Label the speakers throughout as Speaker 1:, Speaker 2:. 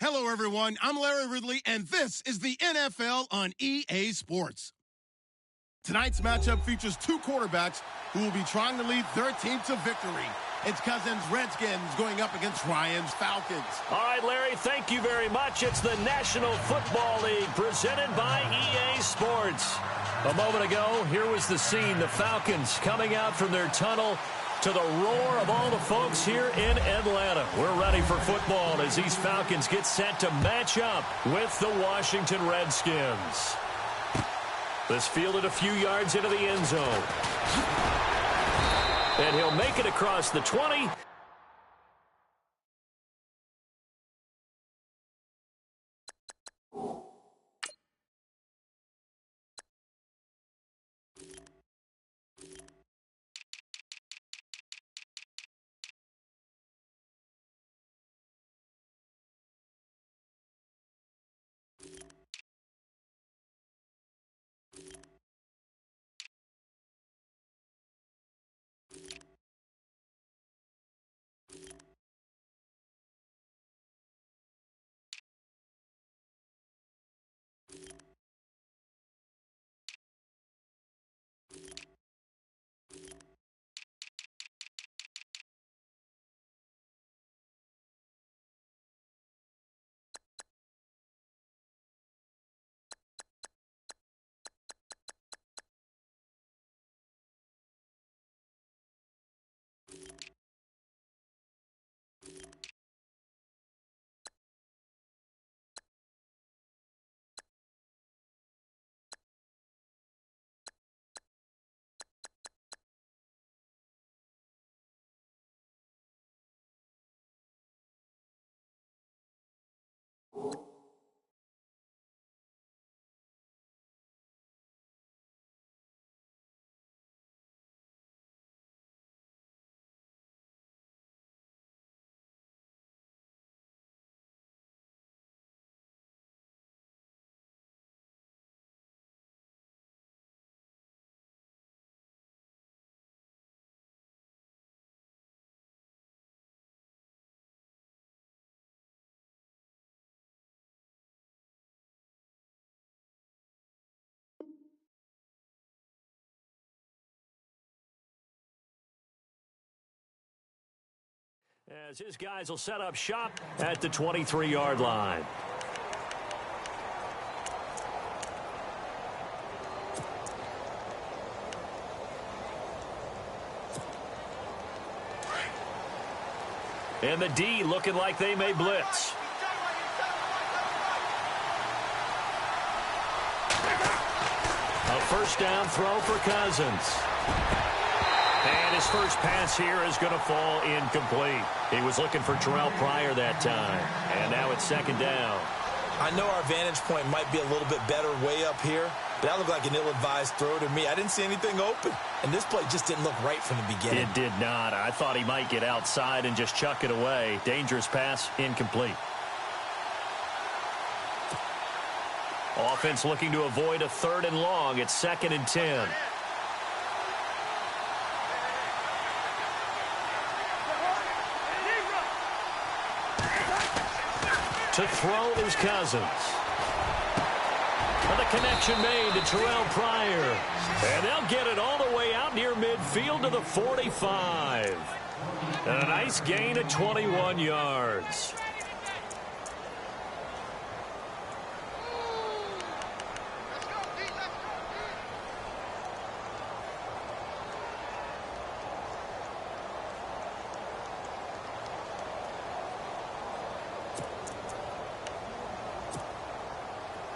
Speaker 1: Hello, everyone. I'm Larry Ridley, and this is the NFL on EA Sports. Tonight's matchup features two quarterbacks who will be trying to lead their team to victory. It's Cousins' Redskins going up against Ryan's Falcons.
Speaker 2: All right, Larry, thank you very much. It's the National Football League presented by EA Sports. A moment ago, here was the scene. The Falcons coming out from their tunnel to the roar of all the folks here in Atlanta. We're ready for football as these Falcons get set to match up with the Washington Redskins. This fielded a few yards into the end zone. And he'll make it across the 20. As his guys will set up shop at the 23-yard line. And the D looking like they may blitz. A first down throw for Cousins. And his first pass here is going to fall incomplete. He was looking for Terrell Pryor that time. And now it's second down.
Speaker 3: I know our vantage point might be a little bit better way up here, but that looked like an ill-advised throw to me. I didn't see anything open. And this play just didn't look right from the beginning.
Speaker 2: It did not. I thought he might get outside and just chuck it away. Dangerous pass, incomplete. Offense looking to avoid a 3rd and long. It's 2nd and 10. To throw is Cousins. And the connection made to Terrell Pryor. And they'll get it all the way out near midfield to the 45. And a nice gain of 21 yards.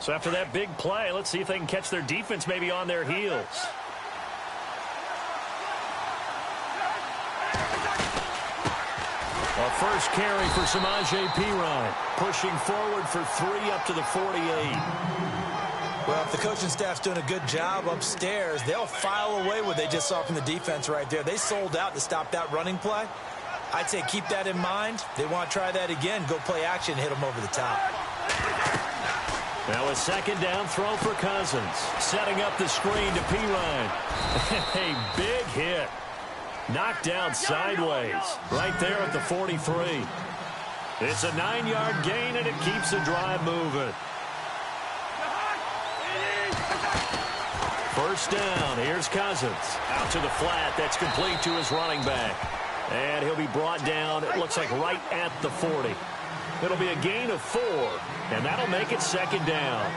Speaker 2: So after that big play, let's see if they can catch their defense maybe on their heels. A first carry for Samaje Perine, pushing forward for 3 up to the 48.
Speaker 3: Well, if the coaching staff's doing a good job upstairs, they'll file away what they just saw from the defense right there. They sold out to stop that running play. I'd say keep that in mind. They want to try that again, go play action, hit them over the top.
Speaker 2: Now a second down throw for Cousins. Setting up the screen to Perine. A big hit. Knocked down sideways. Right there at the 43. It's a 9-yard gain, and it keeps the drive moving. First down. Here's Cousins. Out to the flat. That's complete to his running back. And he'll be brought down, it looks like right at the 40. It'll be a gain of 4, and that'll make it second down.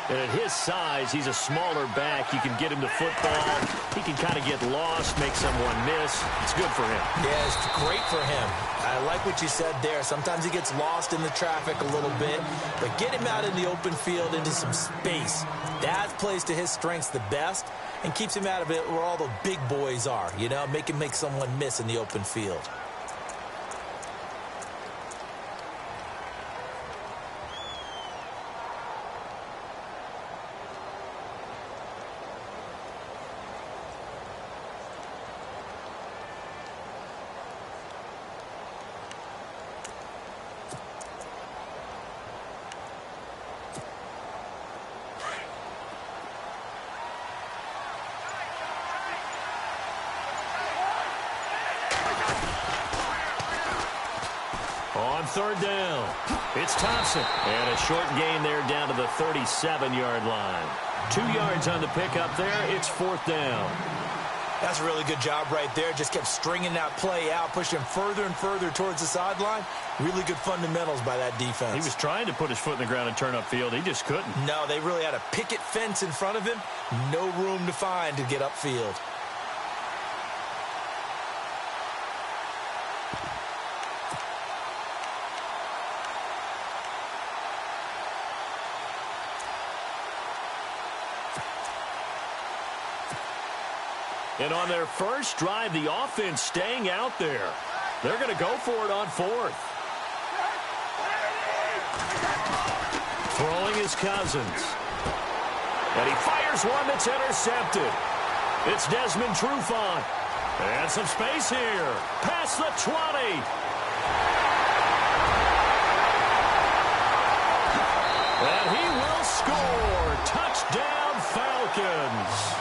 Speaker 2: And at his size, he's a smaller back. You can get him to football. He can kind of get lost, make someone miss. It's good for him.
Speaker 3: Yeah, it's great for him. I like what you said there. Sometimes he gets lost in the traffic a little bit, but get him out in the open field into some space. That plays to his strengths the best and keeps him out of it where all the big boys are, you know, make him make someone miss in the open field.
Speaker 2: On third down, it's Thompson. And a short gain there down to the 37-yard line. 2 yards on the pickup there. It's fourth down.
Speaker 3: That's a really good job right there. Just kept stringing that play out, pushing him further and further towards the sideline. Really good fundamentals by that defense.
Speaker 2: He was trying to put his foot in the ground and turn upfield. He just couldn't.
Speaker 3: No, they really had a picket fence in front of him. No room to find to get upfield.
Speaker 2: And on their first drive, the offense staying out there. They're going to go for it on fourth. Throwing is Cousins. And he fires one that's intercepted. It's Desmond Trufant. And some space here. Past the 20. And he will score. Touchdown, Falcons.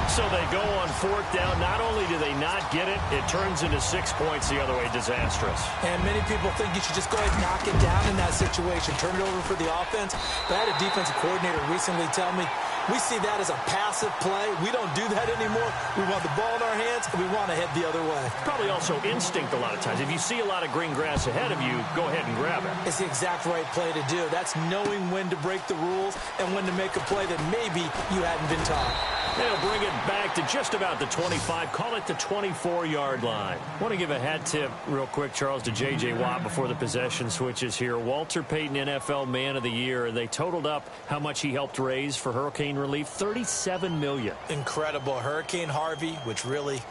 Speaker 2: So they go on fourth down. Not only do they not get it, it turns into 6 points the other way. Disastrous.
Speaker 3: And many people think you should just go ahead and knock it down in that situation. Turn it over for the offense. But I had a defensive coordinator recently tell me, we see that as a passive play. We don't do that anymore. We want the ball in our hands, and we want to head the other way.
Speaker 2: Probably also instinct a lot of times. If you see a lot of green grass ahead of you, go ahead and grab it.
Speaker 3: It's the exact right play to do. That's knowing when to break the rules and when to make a play that maybe you hadn't been taught.
Speaker 2: They'll bring it back to just about the 25. Call it the 24-yard line. I want to give a hat tip real quick, Charles, to J.J. Watt before the possession switches here. Walter Payton, NFL Man of the Year. They totaled up how much he helped raise for hurricane relief, $37 million.
Speaker 3: Incredible. Hurricane Harvey, which really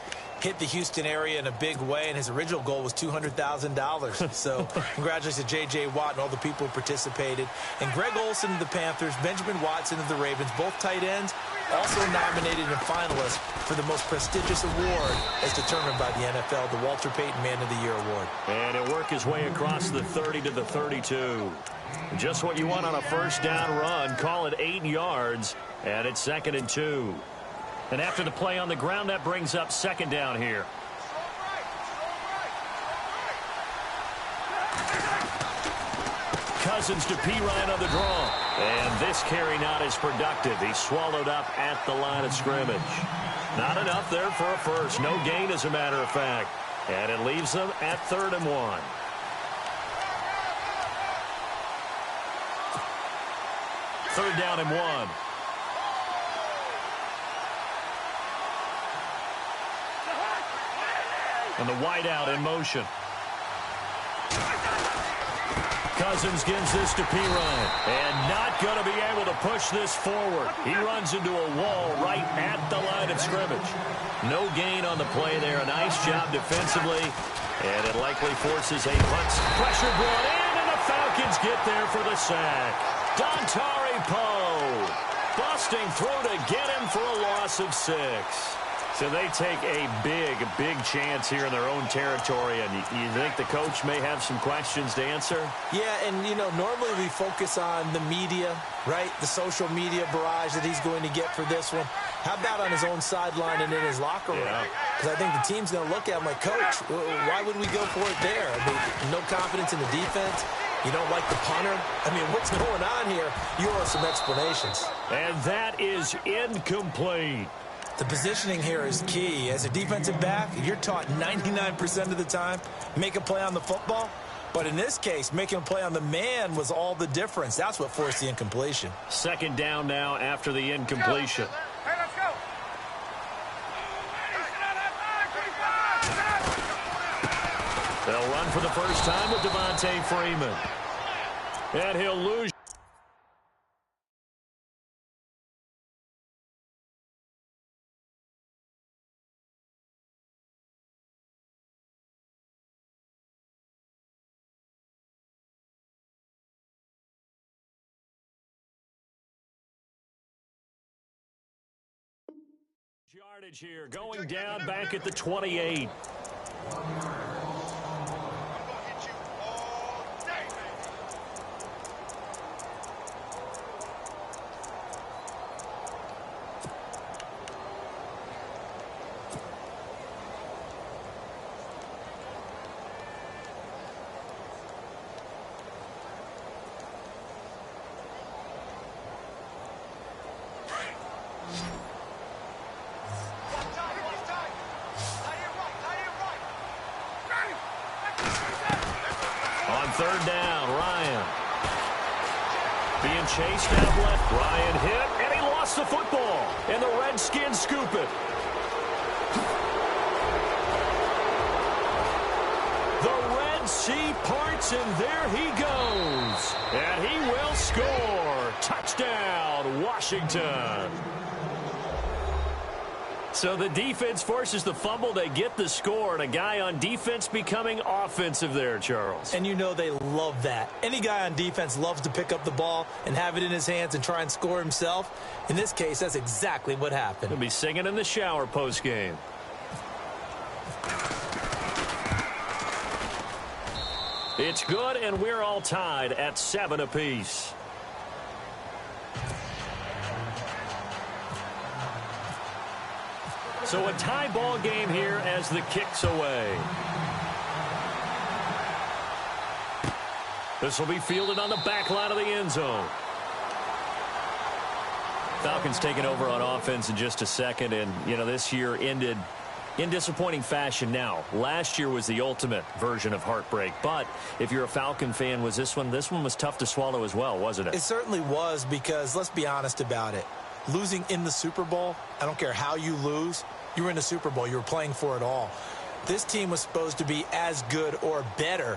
Speaker 3: hit the Houston area in a big way, and his original goal was $200,000. So congratulations to J.J. Watt and all the people who participated. And Greg Olsen of the Panthers, Benjamin Watson of the Ravens, both tight ends, also nominated and finalists for the most prestigious award as determined by the NFL, the Walter Payton Man of the Year Award.
Speaker 2: And he'll work his way across the 30 to the 32. Just what you want on a first down run. Call it 8 yards, and it's 2nd and 2. And after the play on the ground, that brings up second down here. Cousins to P. Ryan on the draw. And this carry not as productive. He's swallowed up at the line of scrimmage. Not enough there for a first. No gain, as a matter of fact. And it leaves them at 3rd and 1. Third down and 1. And the wideout in motion. Cousins gives this to P. Ryan. And not going to be able to push this forward. He runs into a wall right at the line of scrimmage. No gain on the play there. A nice job defensively. And it likely forces a punt. Pressure brought in, and the Falcons get there for the sack. Dontari Poe busting through to get him for a loss of 6. So they take a big chance here in their own territory, and you think the coach may have some questions to answer?
Speaker 3: Yeah, and, you know, normally we focus on the media, right? The social media barrage that he's going to get for this one. How about on his own sideline and in his locker room? Because I think the team's going to look at him like, Coach, why would we go for it there? I mean, no confidence in the defense. You don't like the punter? I mean, what's going on here? You owe some explanations.
Speaker 2: And that is incomplete.
Speaker 3: The positioning here is key. As a defensive back, you're taught 99% of the time, make a play on the football. But in this case, making a play on the man was all the difference. That's what forced the incompletion.
Speaker 2: Second down now after the incompletion.
Speaker 4: Hey, let's go.
Speaker 2: They'll run for the first time with Devontae Freeman. And he'll lose. Yardage here, going down back at the 28. Third down, Ryan. Being chased out left. Ryan hit, and he lost the football. And the Redskins scoop it. The Red Sea parts, and there he goes. And he will score. Touchdown, Washington. So the defense forces the fumble. They get the score, and a guy on defense becoming offensive there, Charles.
Speaker 3: And you know they love that. Any guy on defense loves to pick up the ball and have it in his hands and try and score himself. In this case, that's exactly what happened.
Speaker 2: He'll be singing in the shower post-game. It's good, and we're all tied at 7 apiece. So a tie ball game here as the kick's away. This will be fielded on the back line of the end zone. Falcons taking over on offense in just a second, and, you know, this year ended in disappointing fashion now. Last year was the ultimate version of heartbreak, but if you're a Falcon fan, was this one was tough to swallow as well, wasn't it?
Speaker 3: It certainly was, because let's be honest about it. Losing in the Super Bowl, I don't care how you lose, you were in the Super Bowl. You were playing for it all. This team was supposed to be as good or better.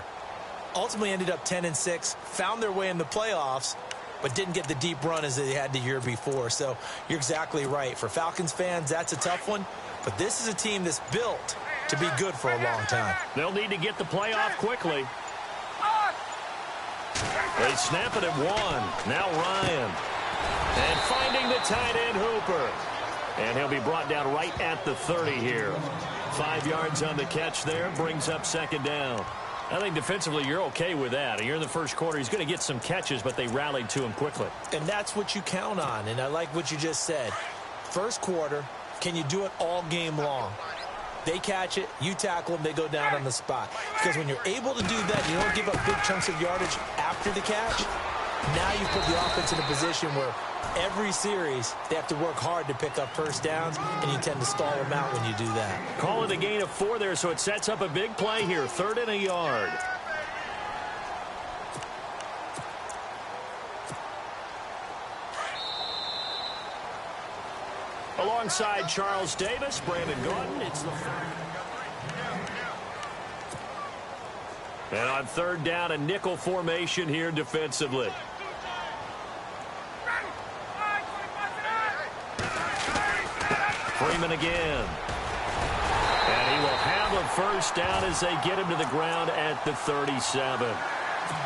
Speaker 3: Ultimately ended up 10-6, found their way in the playoffs, but didn't get the deep run as they had the year before. So you're exactly right. For Falcons fans, that's a tough one. But this is a team that's built to be good for a long time.
Speaker 2: They'll need to get the playoff quickly. They snap it at 1. Now Ryan. And finding the tight end Hooper. And he'll be brought down right at the 30 here. 5 yards on the catch there. Brings up second down. I think defensively you're okay with that. You're in the first quarter. He's going to get some catches, but they rallied to him quickly.
Speaker 3: And that's what you count on. And I like what you just said. First quarter, can you do it all game long? They catch it, you tackle them, they go down on the spot. Because when you're able to do that, you don't give up big chunks of yardage after the catch. Now you put the offense in a position where every series they have to work hard to pick up first downs, and you tend to stall them out when you do that.
Speaker 2: Call it a gain of 4 there, so it sets up a big play here. 3rd and a yard. Alongside Charles Davis, Brandon Gordon, it's the and on 3rd down, a nickel formation here defensively. Freeman again. And he will have a first down as they get him to the ground at the 37.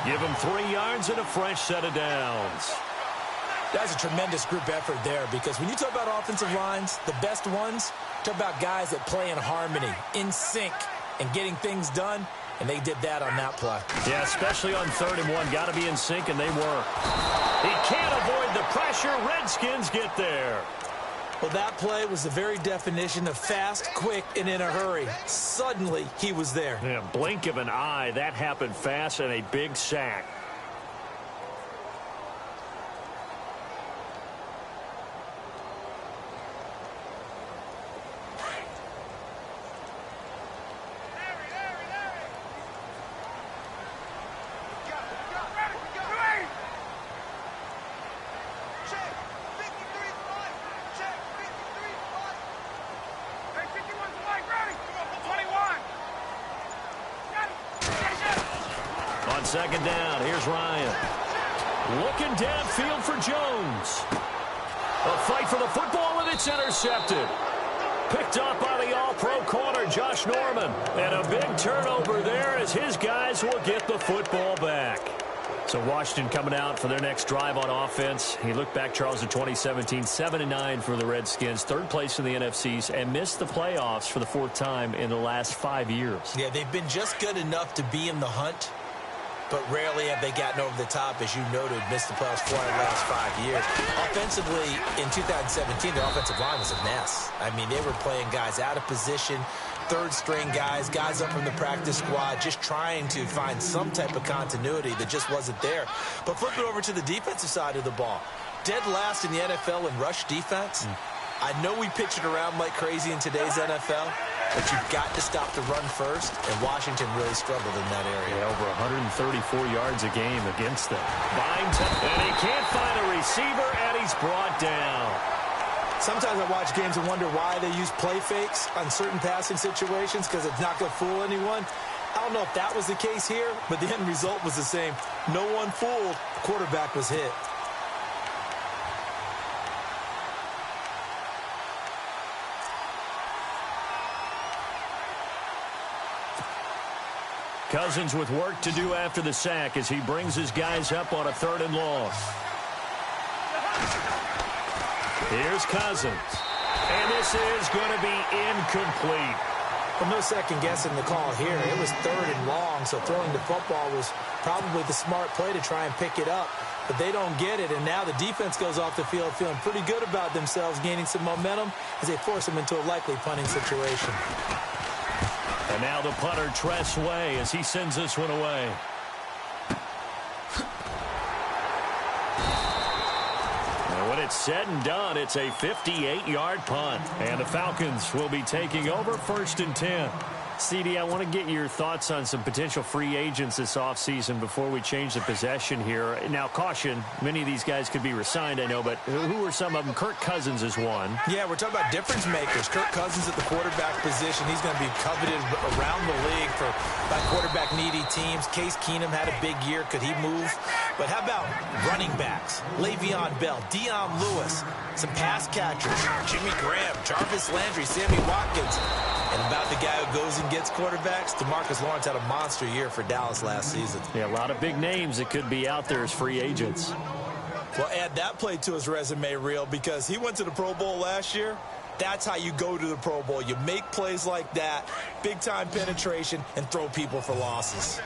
Speaker 2: Give him 3 yards and a fresh set of downs.
Speaker 3: That's a tremendous group effort there, because when you talk about offensive lines, the best ones, talk about guys that play in harmony, in sync, and getting things done, and they did that on that play.
Speaker 2: Yeah, especially on 3rd and 1. Got to be in sync, and they were. He can't avoid the pressure. Redskins get there.
Speaker 3: Well, that play was the very definition of fast, quick, and in a hurry. Suddenly, he was there.
Speaker 2: Yeah, blink of an eye. That happened fast and a big sack. On second down, here's Ryan. Looking downfield for Jones. A fight for the football, and it's intercepted. Picked up by the all-pro corner, Josh Norman. And a big turnover there as his guys will get the football back. So Washington coming out for their next drive on offense. He looked back, Charles, in 2017, 7-9 for the Redskins, third place in the NFCs, and missed the playoffs for the fourth time in the last 5 years.
Speaker 3: Yeah, they've been just good enough to be in the hunt, but rarely have they gotten over the top, as you noted, missed the playoffs 4 in the last 5 years. Offensively, in 2017, their offensive line was a mess. I mean, they were playing guys out of position, third-string guys up from the practice squad, just trying to find some type of continuity that just wasn't there. But flip it over to the defensive side of the ball. Dead last in the NFL in rush defense. I know we pitch it around like crazy in today's NFL, but you've got to stop the run first, and Washington really struggled in that area.
Speaker 2: Yeah, over 134 yards a game against them. And he can't find a receiver, and he's brought down.
Speaker 3: Sometimes I watch games and wonder why they use play fakes on certain passing situations, because it's not going to fool anyone. I don't know if that was the case here, but the end result was the same. No one fooled. The quarterback was hit.
Speaker 2: Cousins with work to do after the sack as he brings his guys up on a 3rd and long. Here's Cousins. And this is going to be incomplete.
Speaker 3: Well, no second guessing the call here. It was 3rd and long, so throwing the football was probably the smart play to try and pick it up. But they don't get it, and now the defense goes off the field feeling pretty good about themselves, gaining some momentum as they force them into a likely punting situation.
Speaker 2: And now the punter, Tress Way, as he sends this one away. And when it's said and done, it's a 58-yard punt. And the Falcons will be taking over 1st and 10. CD, I want to get your thoughts on some potential free agents this offseason before we change the possession here. Now, caution, many of these guys could be re-signed, I know, but who are some of them? Kirk Cousins is one.
Speaker 3: Yeah, we're talking about difference makers. Kirk Cousins at the quarterback position. He's going to be coveted around the league by quarterback-needy teams. Case Keenum had a big year. Could he move? But how about running backs? Le'Veon Bell, Dion Lewis, some pass catchers, Jimmy Graham, Jarvis Landry, Sammy Watkins. And about the guy who goes and gets quarterbacks, DeMarcus Lawrence had a monster year for Dallas last season.
Speaker 2: Yeah, a lot of big names that could be out there as free agents.
Speaker 3: Well, add that play to his resume reel because he went to the Pro Bowl last year. That's how you go to the Pro Bowl. You make plays like that, big-time penetration, and throw people for losses.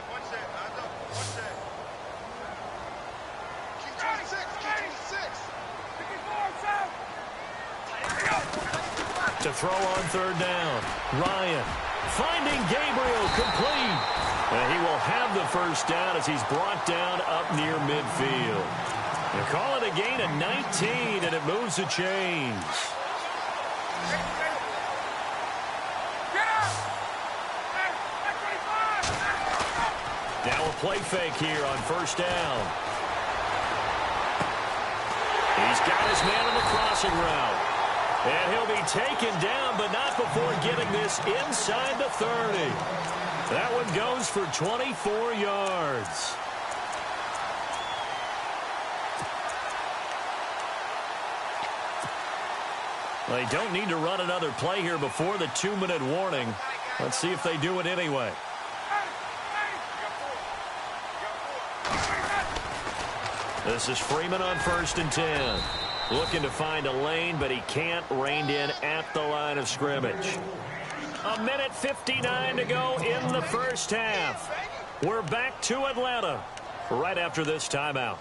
Speaker 2: To throw on 3rd down. Ryan finding Gabriel complete. And he will have the 1st down as he's brought down up near midfield. They call it a gain of 19, and it moves the chains. Now a play fake here on 1st down. He's got his man on the crossing route. And he'll be taken down, but not before getting this inside the 30. That one goes for 24 yards. They don't need to run another play here before the 2-minute warning. Let's see if they do it anyway. This is Freeman on 1st and 10. Looking to find a lane, but he can't. Reined in at the line of scrimmage. 1:59 to go in the 1st half. We're back to Atlanta right after this timeout.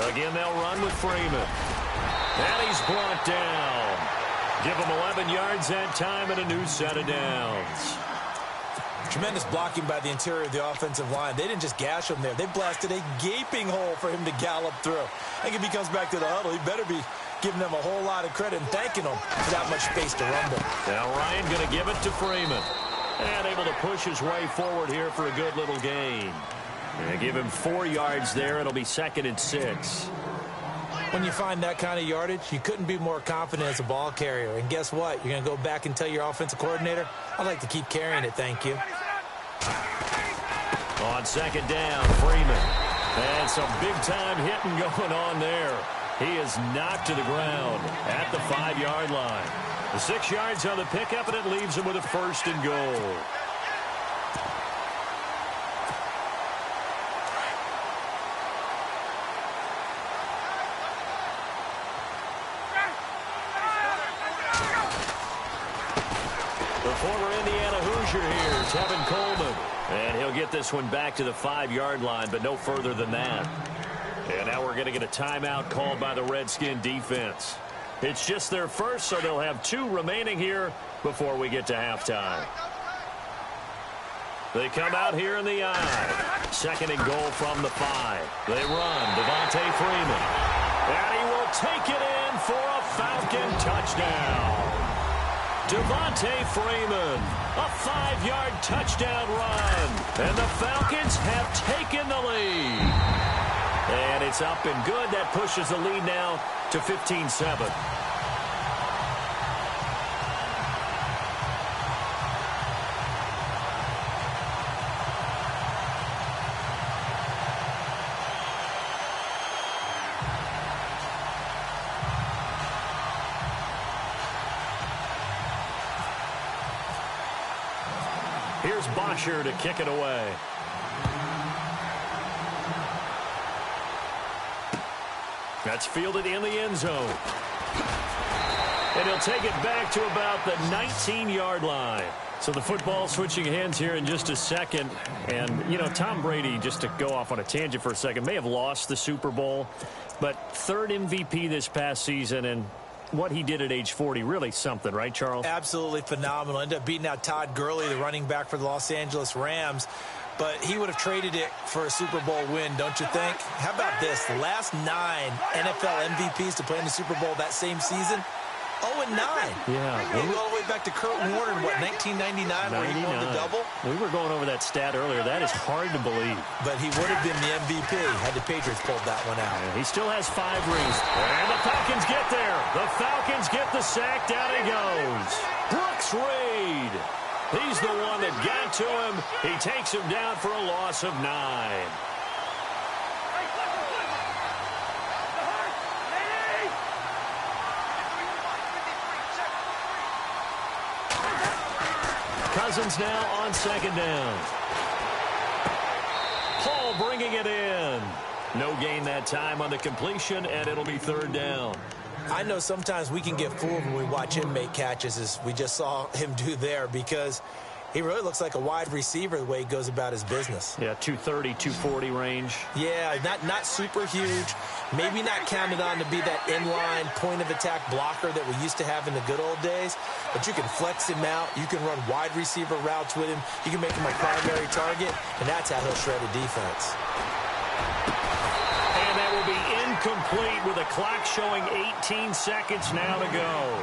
Speaker 2: Again, they'll run with Freeman. And he's brought down. Give him 11 yards that time and a new set of downs.
Speaker 3: Tremendous blocking by the interior of the offensive line. They didn't just gash him there. They blasted a gaping hole for him to gallop through. I think if he comes back to the huddle, he better be giving them a whole lot of credit and thanking them for that much space to rumble.
Speaker 2: Now Ryan going to give it to Freeman. And able to push his way forward here for a good little gain. And give him 4 yards there. It'll be 2nd and 6.
Speaker 3: When you find that kind of yardage, you couldn't be more confident as a ball carrier. And guess what? You're going to go back and tell your offensive coordinator, I'd like to keep carrying it, thank you.
Speaker 2: On 2nd down, Freeman. And some big-time hitting going on there. He is knocked to the ground at the 5-yard line. The 6 yards on the pickup, and it leaves him with a 1st and goal. Former Indiana Hoosier here, Tevin Coleman. And he'll get this one back to the 5-yard line, but no further than that. And now we're going to get a timeout called by the Redskin defense. It's just their first, so they'll have 2 remaining here before we get to halftime. They come out here in the eye. 2nd and goal from the 5. They run. Devontae Freeman. And he will take it in for a Falcon touchdown. Devontae Freeman, a 5-yard touchdown run. And the Falcons have taken the lead. And it's up and good. That pushes the lead now to 15-7. Here's Bosher to kick it away. That's fielded in the end zone. And he'll take it back to about the 19-yard line. So the football switching hands here in just a second. And, you know, Tom Brady, just to go off on a tangent for a second, may have lost the Super Bowl. But 3rd MVP this past season, and what he did at age 40, really something, right, Charles?
Speaker 3: Absolutely phenomenal. Ended up beating out Todd Gurley, the running back for the Los Angeles Rams. But he would have traded it for a Super Bowl win, don't you think? How about this? The last 9 NFL MVPs to play in the Super Bowl that same season, 0-9.
Speaker 2: Yeah.
Speaker 3: We go all the way back to Kurt Warner in, what, 1999, where he won the double?
Speaker 2: We were going over that stat earlier. That is hard to believe.
Speaker 3: But he would have been the MVP had the Patriots pulled that one out.
Speaker 2: Yeah, he still has 5 rings. And the Falcons get there. The Falcons get the sack. Down he goes. Brooks Reed. He's the one that got to him. He takes him down for a loss of 9. Cousins now on 2nd down. Hall bringing it in. No gain that time on the completion, and it'll be 3rd down.
Speaker 3: I know sometimes we can get fooled when we watch him make catches, as we just saw him do there, because he really looks like a wide receiver the way he goes about his business.
Speaker 2: Yeah, 230, 240 range.
Speaker 3: Yeah, not super huge. Maybe not counted on to be that inline point-of-attack blocker that we used to have in the good old days. But you can flex him out. You can run wide receiver routes with him. You can make him a primary target, and that's how he'll shred a defense.
Speaker 2: And that will be incomplete with a clock showing 18 seconds now to go.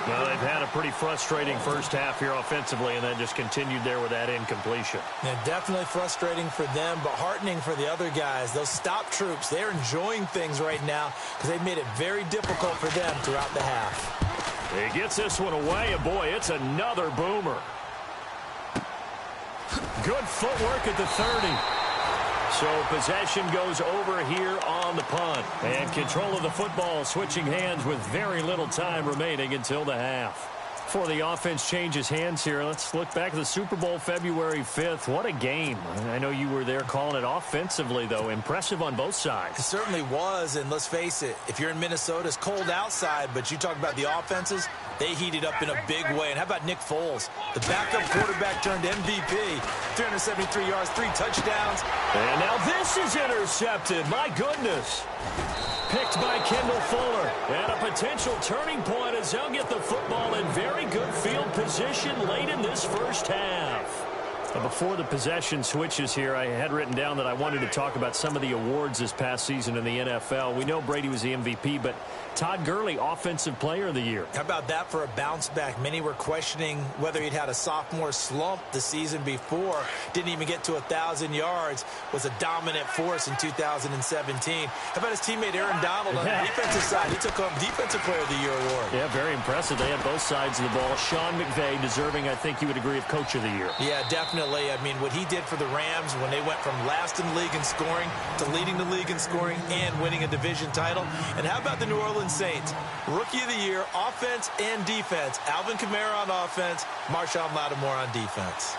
Speaker 2: Well, they've had a pretty frustrating first half here offensively, and then just continued there with that incompletion.
Speaker 3: Yeah, definitely frustrating for them, but heartening for the other guys. Those stop troops, they're enjoying things right now because they've made it very difficult for them throughout the half.
Speaker 2: He gets this one away, and boy, it's another boomer. Good footwork at the 30. So possession goes over here on the punt. And control of the football switching hands with very little time remaining until the half. Before the offense changes hands here, let's look back at the Super Bowl February 5th. What a game. I know you were there calling it offensively, though. Impressive on both sides.
Speaker 3: It certainly was, and let's face it, if you're in Minnesota, it's cold outside, but you talk about the offenses, they heated up in a big way. And how about Nick Foles? The backup quarterback turned MVP, 373 yards, 3 touchdowns.
Speaker 2: And now this is intercepted. My goodness. Picked by Kendall Fuller. And a potential turning point as they'll get the football in very good field position late in this first half. But before the possession switches here, I had written down that I wanted to talk about some of the awards this past season in the NFL. We know Brady was the MVP, but Todd Gurley, Offensive Player of the Year.
Speaker 3: How about that for a bounce back? Many were questioning whether he'd had a sophomore slump the season before. Didn't even get to 1,000 yards. Was a dominant force in 2017. How about his teammate Aaron Donald on the defensive side? He took home Defensive Player of the Year award.
Speaker 2: Yeah, very impressive. They had both sides of the ball. Sean McVay deserving, I think you would agree, of Coach of the Year.
Speaker 3: Yeah, definitely. I mean, what he did for the Rams when they went from last in the league in scoring to leading the league in scoring and winning a division title. And how about the New Orleans Saints? Rookie of the Year, offense and defense. Alvin Kamara on offense, Marshawn Lattimore on defense.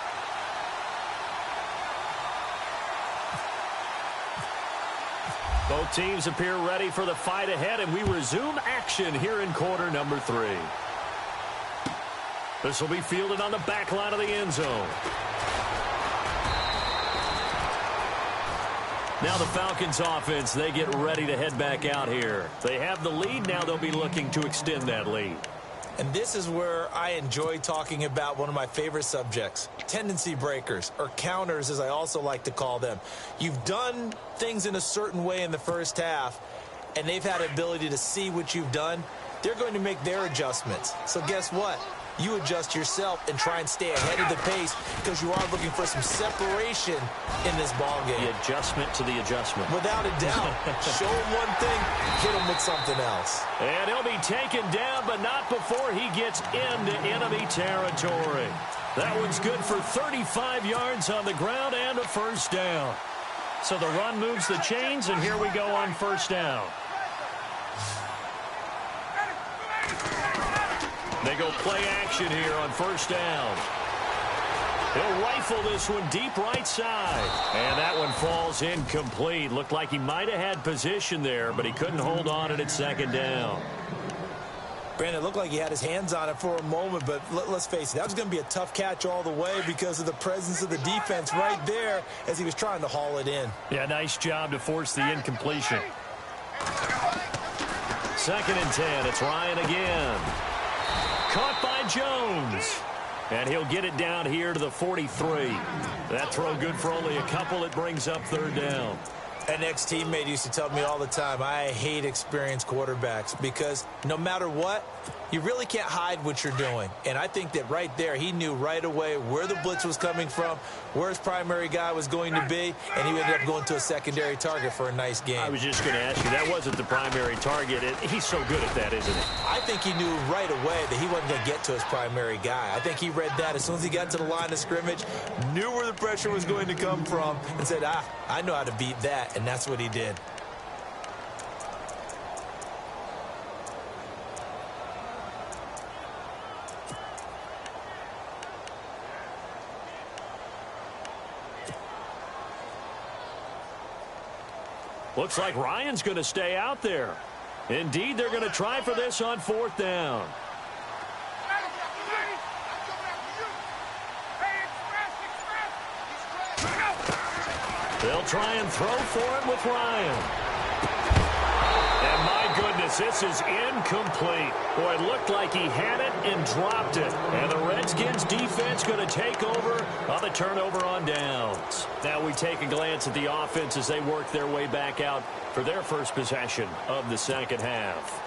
Speaker 2: Both teams appear ready for the fight ahead, and we resume action here in quarter number 3. This will be fielded on the back line of the end zone. Now the Falcons offense, they get ready to head back out here. They have the lead. Now they'll be looking to extend that lead.
Speaker 3: And this is where I enjoy talking about one of my favorite subjects, tendency breakers, or counters as I also like to call them. You've done things in a certain way in the first half, and they've had the ability to see what you've done. They're going to make their adjustments. So guess what? You adjust yourself and try and stay ahead of the pace because you are looking for some separation in this ball game.
Speaker 2: The adjustment to the adjustment.
Speaker 3: Without a doubt. Show him one thing, hit him with something else.
Speaker 2: And he'll be taken down, but not before he gets into enemy territory. That one's good for 35 yards on the ground and a first down. So the run moves the chains, and here we go on first down. They go play action here on first down. He'll rifle this one deep right side. And that one falls incomplete. Looked like he might have had position there, but he couldn't hold on to it second down.
Speaker 3: Brandon, it looked like he had his hands on it for a moment, but let's face it, that was going to be a tough catch all the way because of the presence of the defense right there as he was trying to haul it in.
Speaker 2: Yeah, nice job to force the incompletion. 2nd and 10. It's Ryan again. Caught by Jones. And he'll get it down here to the 43. That throw good for only a couple. It brings up 3rd down.
Speaker 3: An ex-teammate used to tell me all the time, I hate experienced quarterbacks because no matter what, you really can't hide what you're doing. And I think that right there, he knew right away where the blitz was coming from, where his primary guy was going to be, and he ended up going to a secondary target for a nice game.
Speaker 2: I was just going to ask you, that wasn't the primary target. He's so good at that, isn't he?
Speaker 3: I think he knew right away that he wasn't going to get to his primary guy. I think he read that as soon as he got to the line of scrimmage, knew where the pressure was going to come from, and said, I know how to beat that, and that's what he did.
Speaker 2: Looks like Ryan's going to stay out there. Indeed, they're going to try for this on 4th down. They'll try and throw for it with Ryan. And my goodness, this is incomplete. Boy, it looked like he had it and dropped it. And the Redskins defense going to take over on the turnover on downs. Now we take a glance at the offense as they work their way back out for their first possession of the second half.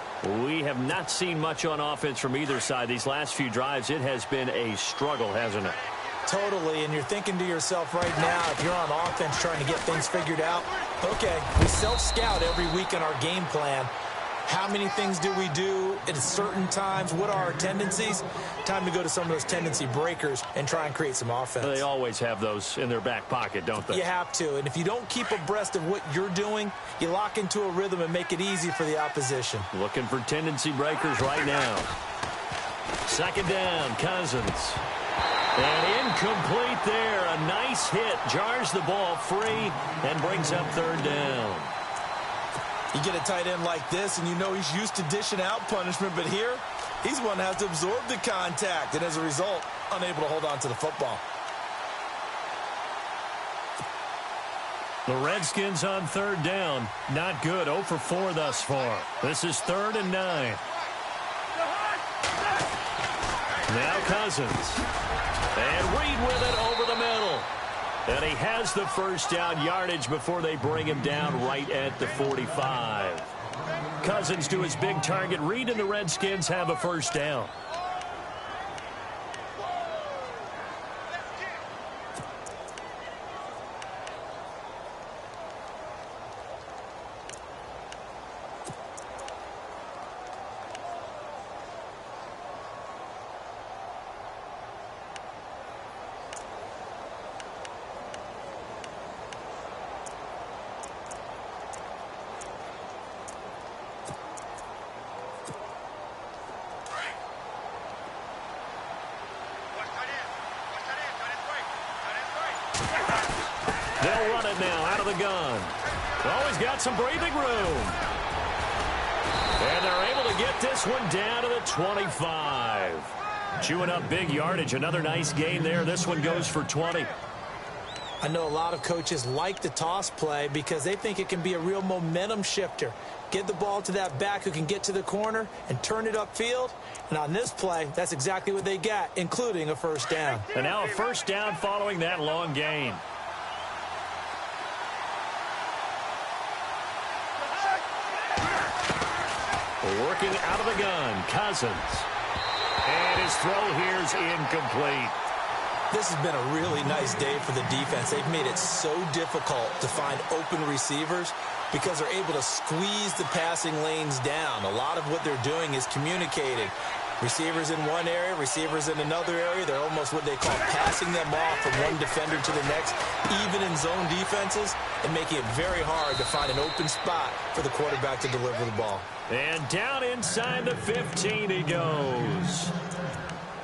Speaker 2: We have not seen much on offense from either side. These last few drives, it has been a struggle, hasn't it?
Speaker 3: Totally, and you're thinking to yourself right now, if you're on offense trying to get things figured out, okay, we self-scout every week in our game plan. How many things do we do at certain times? What are our tendencies? Time to go to some of those tendency breakers and try and create some offense.
Speaker 2: They always have those in their back pocket, don't they?
Speaker 3: You have to, and if you don't keep abreast of what you're doing, you lock into a rhythm and make it easy for the opposition.
Speaker 2: Looking for tendency breakers right now. Second down, Cousins. And incomplete there. A nice hit. Jars the ball free and brings up third down.
Speaker 3: You get a tight end like this, and you know he's used to dishing out punishment, but here, he's one that has to absorb the contact, and as a result, unable to hold on to the football.
Speaker 2: The Redskins on third down. Not good. 0 for 4 thus far. This is 3rd and 9. Now Cousins. And Reed with it over the middle. And he has the first down yardage before they bring him down right at the 45. Cousins to his big target. Reed and the Redskins have a first down. They'll run it now out of the gun. Always got some breathing room. And they're able to get this one down to the 25. Chewing up big yardage. Another nice gain there. This one goes for 20.
Speaker 3: I know a lot of coaches like the toss play because they think it can be a real momentum shifter. Get the ball to that back who can get to the corner and turn it upfield. And on this play, that's exactly what they got, including a first down.
Speaker 2: And now a first down following that long gain. Working out of the gun, Cousins. And his throw here is incomplete.
Speaker 3: This has been a really nice day for the defense. They've made it so difficult to find open receivers because they're able to squeeze the passing lanes down. A lot of what they're doing is communicating. Receivers in one area, receivers in another area. They're almost what they call passing them off from one defender to the next, even in zone defenses, and making it very hard to find an open spot for the quarterback to deliver the ball.
Speaker 2: And down inside the 15 he goes.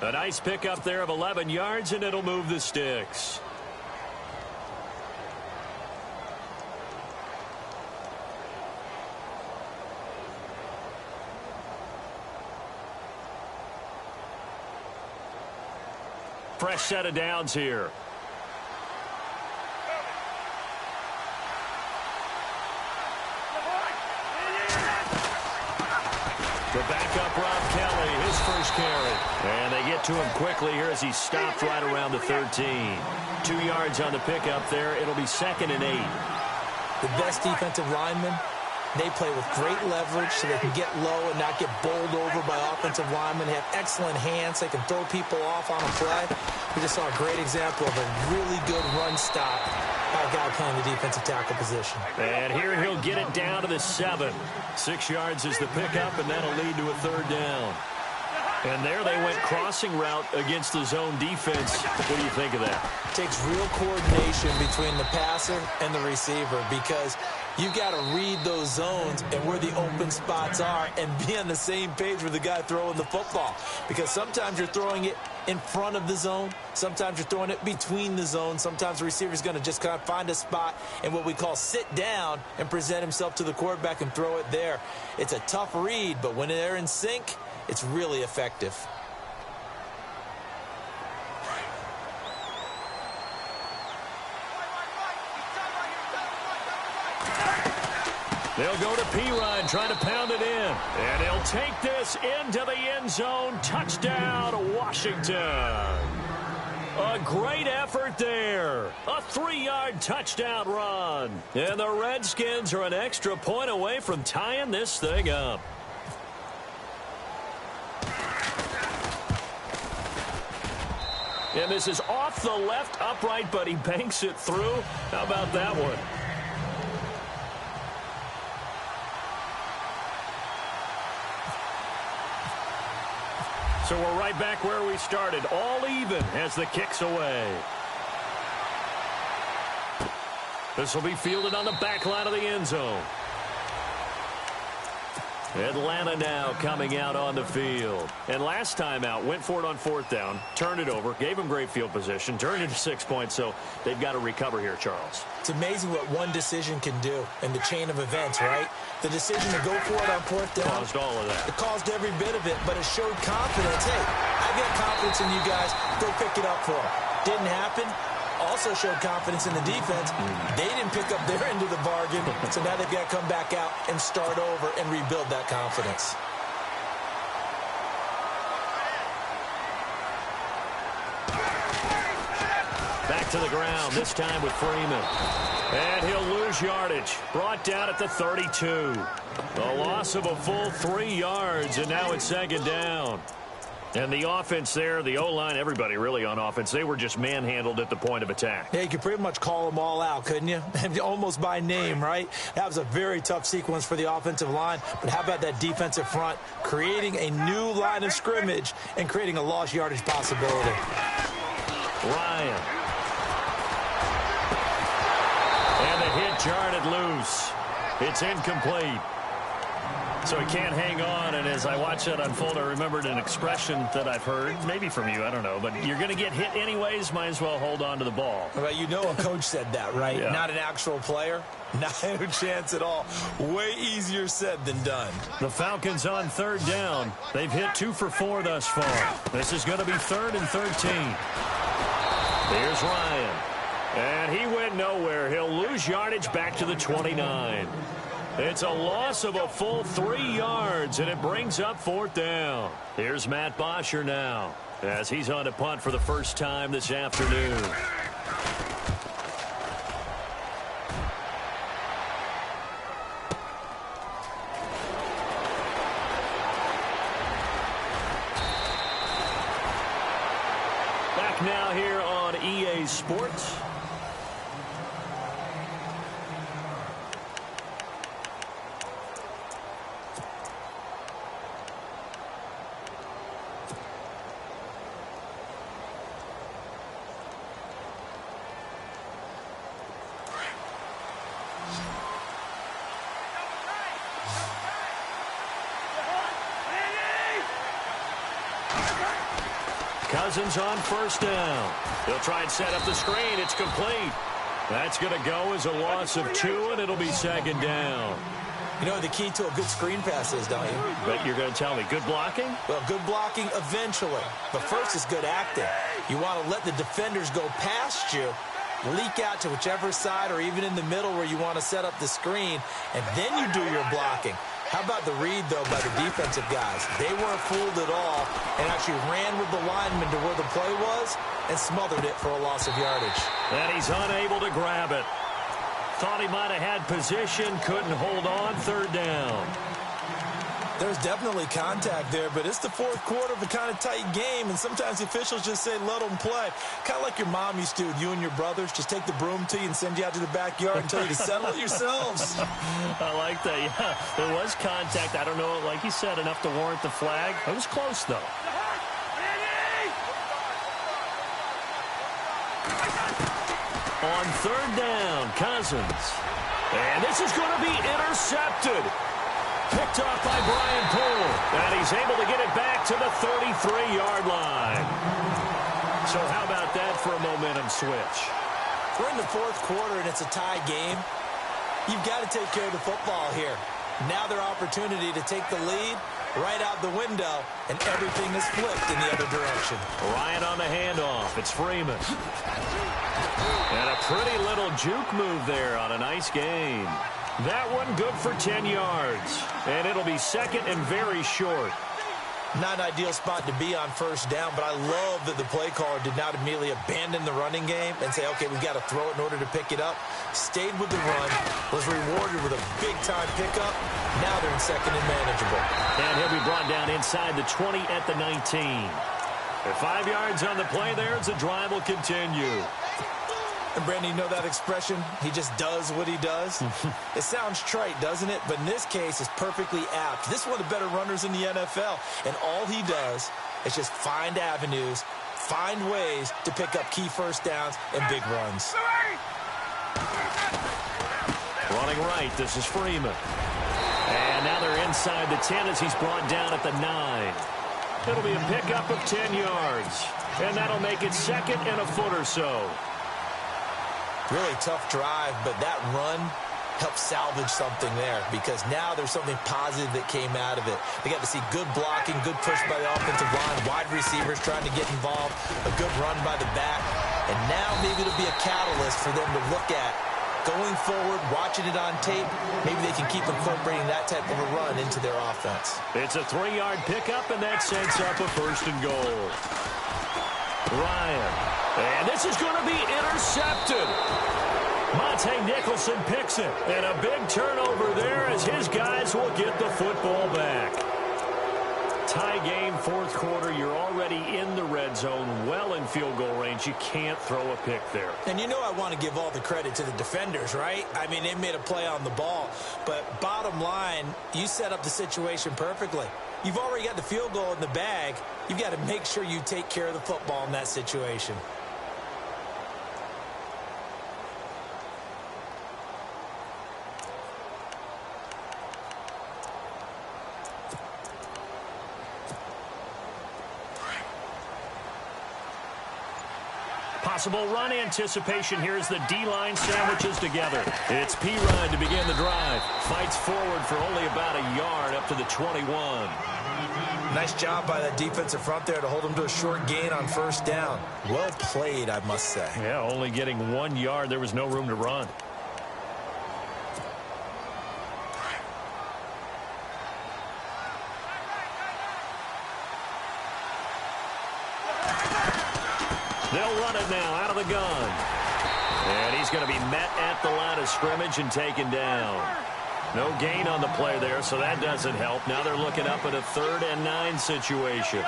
Speaker 2: A nice pickup there of 11 yards, and it'll move the sticks. Fresh set of downs here. The backup, Rob Kelly, his first carry. And they get to him quickly here as he stopped right around the 13. 2 yards on the pickup there. It'll be 2nd and 8.
Speaker 3: The best defensive linemen, they play with great leverage so they can get low and not get bowled over by offensive linemen. They have excellent hands. They can throw people off on a play. We just saw a great example of a really good run stop by a guy playing the defensive tackle position.
Speaker 2: And here he'll get it down to the 7. 6 yards is the pickup, and that'll lead to a 3rd down. And there they went crossing route against the zone defense. What do you think of that?
Speaker 3: It takes real coordination between the passer and the receiver because you've got to read those zones and where the open spots are and be on the same page with the guy throwing the football. Because sometimes you're throwing it in front of the zone. Sometimes you're throwing it between the zones. Sometimes the receiver's going to just kind of find a spot and what we call sit down and present himself to the quarterback and throw it there. It's a tough read, but when they're in sync, it's really effective.
Speaker 2: They'll go to P-Ryan, trying to pound it in. And he'll take this into the end zone. Touchdown, Washington. A great effort there. A 3-yard touchdown run. And the Redskins are an extra point away from tying this thing up. And this is off the left upright, but he banks it through. How about that one? So we're right back where we started, all even as the kick's away. This will be fielded on the back line of the end zone. Atlanta now coming out on the field. And last time out, went for it on 4th down, turned it over, gave them great field position, turned into 6 points, so they've got to recover here, Charles.
Speaker 3: It's amazing what one decision can do in the chain of events, right? The decision to go for it on 4th down.
Speaker 2: Caused all of that.
Speaker 3: It caused every bit of it, but it showed confidence. Hey, I got confidence in you guys. Go pick it up for them. Didn't happen. Also showed confidence in the defense. They didn't pick up their end of the bargain, so now they've got to come back out and start over and rebuild that confidence.
Speaker 2: Back to the ground, this time with Freeman. And he'll lose yardage. Brought down at the 32. A loss of a full 3 yards, and now it's 2nd down. And the offense there, the O-line, everybody really on offense, they were just manhandled at the point of attack.
Speaker 3: Yeah, you could pretty much call them all out, couldn't you? Almost by name, right? That was a very tough sequence for the offensive line. But how about that defensive front creating a new line of scrimmage and creating a lost yardage possibility?
Speaker 2: Ryan. And the hit jarred it loose. It's incomplete. So he can't hang on, and as I watch that unfold, I remembered an expression that I've heard, maybe from you, I don't know, but you're going to get hit anyways, might as well hold on to the ball.
Speaker 3: Well, you know a coach said that, right?
Speaker 2: Yeah.
Speaker 3: Not an actual player. Not a chance at all. Way easier said than done.
Speaker 2: The Falcons on 3rd down. They've hit 2 for 4 thus far. This is going to be 3rd and 13. Here's Ryan. And he went nowhere. He'll lose yardage back to the 29. It's a loss of a full 3 yards, and it brings up 4th down. Here's Matt Bosher now, as he's on to punt for the first time this afternoon. Back now here on EA Sports. Cousins on 1st down. He'll try and set up the screen. It's complete. That's going to go as a loss of 2, and it'll be 2nd down.
Speaker 3: You know what the key to a good screen pass is, don't you?
Speaker 2: But you're going to tell me, good blocking?
Speaker 3: Well, good blocking eventually. But first is good acting. You want to let the defenders go past you, leak out to whichever side or even in the middle where you want to set up the screen, and then you do your blocking. How about the read, though, by the defensive guys? They weren't fooled at all and actually ran with the lineman to where the play was and smothered it for a loss of yardage.
Speaker 2: And he's unable to grab it. Thought he might have had position, couldn't hold on, 3rd down.
Speaker 3: There's definitely contact there, but it's the 4th quarter of a kind of tight game, and sometimes the officials just say, let them play. Kind of like your mom used to with you and your brothers. Just take the broom to you and send you out to the backyard and tell you to settle it yourselves.
Speaker 2: I like that, yeah. There was contact. I don't know, like you said, enough to warrant the flag. It was close, though. On 3rd down, Cousins. And this is going to be intercepted. Picked off by Brian Poole. And he's able to get it back to the 33-yard line. So how about that for a momentum switch?
Speaker 3: We're in the 4th quarter, and it's a tie game. You've got to take care of the football here. Now their opportunity to take the lead right out the window, and everything is flipped in the other direction.
Speaker 2: Ryan on the handoff. It's Freeman. And a pretty little juke move there on a nice game. That one good for 10 yards. And it'll be 2nd and very short.
Speaker 3: Not an ideal spot to be on 1st down, but I love that the play caller did not immediately abandon the running game and say, okay, we've got to throw it in order to pick it up. Stayed with the run, was rewarded with a big-time pickup. Now they're in 2nd and manageable.
Speaker 2: And he'll be brought down inside the 20 at the 19. At 5 yards on the play there, the drive will continue.
Speaker 3: And, Brandon, you know that expression? He just does what he does? It sounds trite, doesn't it? But in this case, it's perfectly apt. This is one of the better runners in the NFL. And all he does is just find avenues, find ways to pick up key 1st downs and big runs.
Speaker 2: Running right, this is Freeman. And now they're in inside the 10 as he's brought down at the 9. It'll be a pickup of 10 yards. And that'll make it second and a foot or so.
Speaker 3: Really tough drive, but that run helped salvage something there because now there's something positive that came out of it. They got to see good blocking, good push by the offensive line, wide receivers trying to get involved, a good run by the back, and now maybe it'll be a catalyst for them to look at going forward, watching it on tape. Maybe they can keep incorporating that type of a run into their offense.
Speaker 2: It's a 3-yard pickup, and that sets up a first and goal. Ryan, and this is going to be intercepted. Monte Nicholson picks it, and a big turnover there as his guys will get the football back. Tie game, fourth quarter. You're already in the red zone, well in field goal range. You can't throw a pick there.
Speaker 3: And you know I want to give all the credit to the defenders, right? I mean, they made a play on the ball. But bottom line, you set up the situation perfectly. You've already got the field goal in the bag. You've got to make sure you take care of the football in that situation.
Speaker 2: Possible run anticipation. Here's the D-line sandwiches together. It's P-Ryan to begin the drive. Fights forward for only about a yard up to the 21.
Speaker 3: Nice job by that defensive front there to hold him to a short gain on first down. Well played, I must say.
Speaker 2: Yeah, only getting 1 yard. There was no room to run. They'll run it now out of the gun. And he's going to be met at the line of scrimmage and taken down. No gain on the play there, so that doesn't help. Now they're looking up at a 3rd and 9 situation.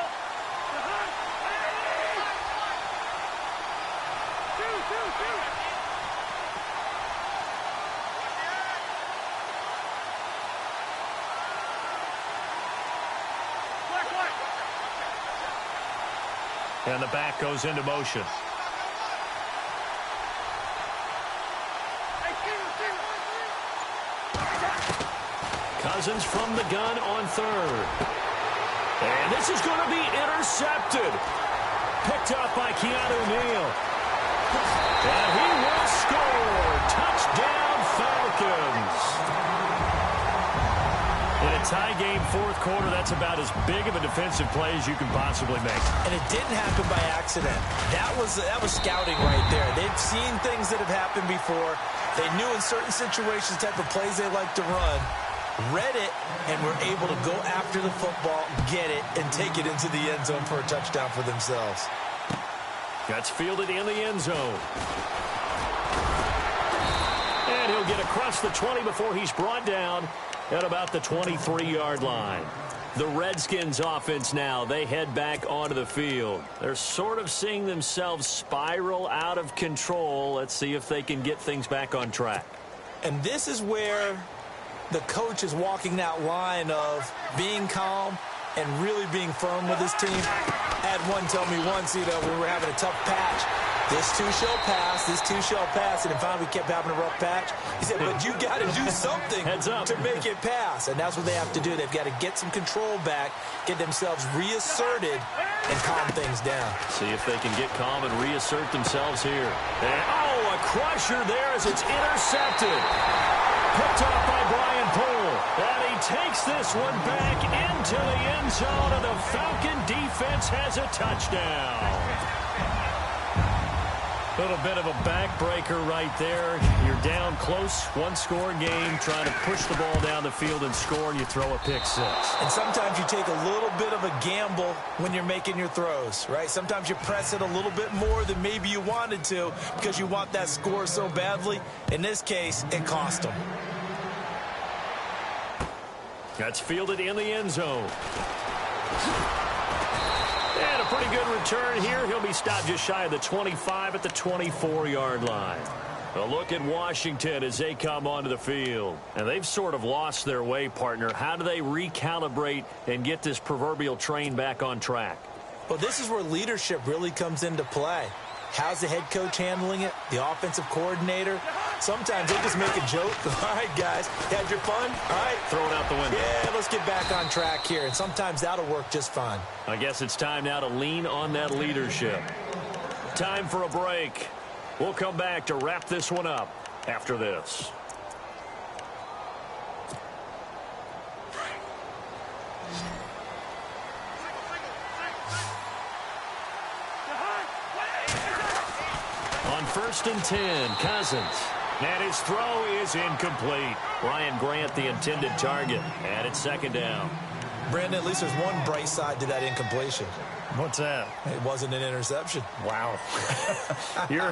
Speaker 2: And the back goes into motion. Cousins from the gun on 3rd. And this is going to be intercepted. Picked up by Keanu Neal. And he will score. Touchdown, Falcons. In a tie game, fourth quarter, that's about as big of a defensive play as you can possibly make.
Speaker 3: And it didn't happen by accident. That was scouting right there. They've seen things that have happened before. They knew in certain situations the type of plays they like to run, read it, and were able to go after the football, get it, and take it into the end zone for a touchdown for themselves.
Speaker 2: That's fielded in the end zone. And he'll get across the 20 before he's brought down at about the 23-yard line. The Redskins offense now, they head back onto the field. They're sort of seeing themselves spiral out of control. Let's see if they can get things back on track.
Speaker 3: And this is where the coach is walking that line of being calm and really being firm with his team. I had one tell me once, you know, we were having a tough patch. This too shall pass, this too shall pass. And finally we kept having a rough patch. He said, but you got to do something to make it pass. And that's what they have to do. They've got to get some control back, get themselves reasserted, and calm things down.
Speaker 2: See if they can get calm and reassert themselves here. And, oh, a crusher there as it's intercepted. Picked up by Brian Poole. And he takes this one back into the end zone, and the Falcon defense has a touchdown. A little bit of a backbreaker right there. You're down close, one-score game, trying to push the ball down the field and score, and you throw a pick six.
Speaker 3: And sometimes you take a little bit of a gamble when you're making your throws, right? Sometimes you press it a little bit more than maybe you wanted to because you want that score so badly. In this case, it cost them.
Speaker 2: That's fielded in the end zone. And a pretty good return here. He'll be stopped just shy of the 25 at the 24-yard line. A look at Washington as they come onto the field. And they've sort of lost their way, partner. How do they recalibrate and get this proverbial train back on track?
Speaker 3: Well, this is where leadership really comes into play. How's the head coach handling it? The offensive coordinator? Sometimes they just make a joke. All right, guys, had your fun? All right.
Speaker 2: Throw it out the window.
Speaker 3: Yeah, let's get back on track here. And sometimes that'll work just fine.
Speaker 2: I guess it's time now to lean on that leadership. Time for a break. We'll come back to wrap this one up after this. On 1st and 10, Cousins. And his throw is incomplete. Ryan Grant, the intended target. And it's 2nd down.
Speaker 3: Brandon, at least there's one bright side to that incompletion.
Speaker 2: What's that?
Speaker 3: It wasn't an interception.
Speaker 2: Wow. You're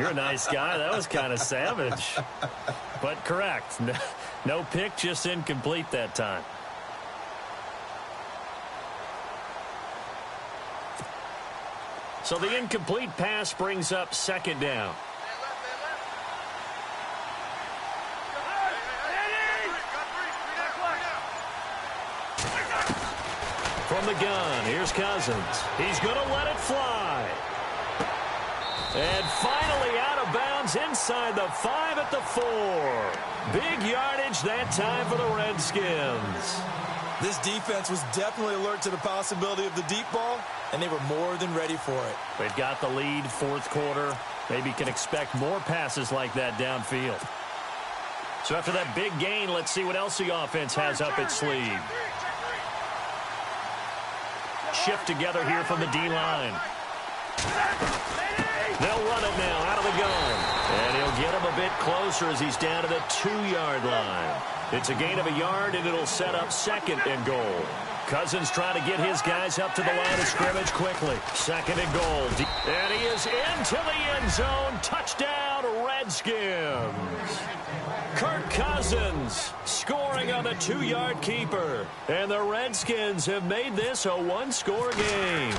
Speaker 2: a nice guy. That was kind of savage. But correct. No pick, just incomplete that time. So the incomplete pass brings up 2nd down. From the gun, here's Cousins. He's going to let it fly. And finally out of bounds inside the 5 at the 4. Big yardage that time for the Redskins.
Speaker 3: This defense was definitely alert to the possibility of the deep ball, and they were more than ready for it.
Speaker 2: They've got the lead, 4th quarter. Maybe can expect more passes like that downfield. So after that big gain, let's see what else the offense has up its sleeve. Shift together here from the D-line. They'll run it now out of the gun. And he'll get him a bit closer as he's down to the 2-yard line. It's a gain of a yard, and it'll set up 2nd and goal. Cousins trying to get his guys up to the line of scrimmage quickly. 2nd and goal. And he is into the end zone. Touchdown, Redskins. Kirk Cousins scoring on the 2-yard keeper. And the Redskins have made this a 1-score game.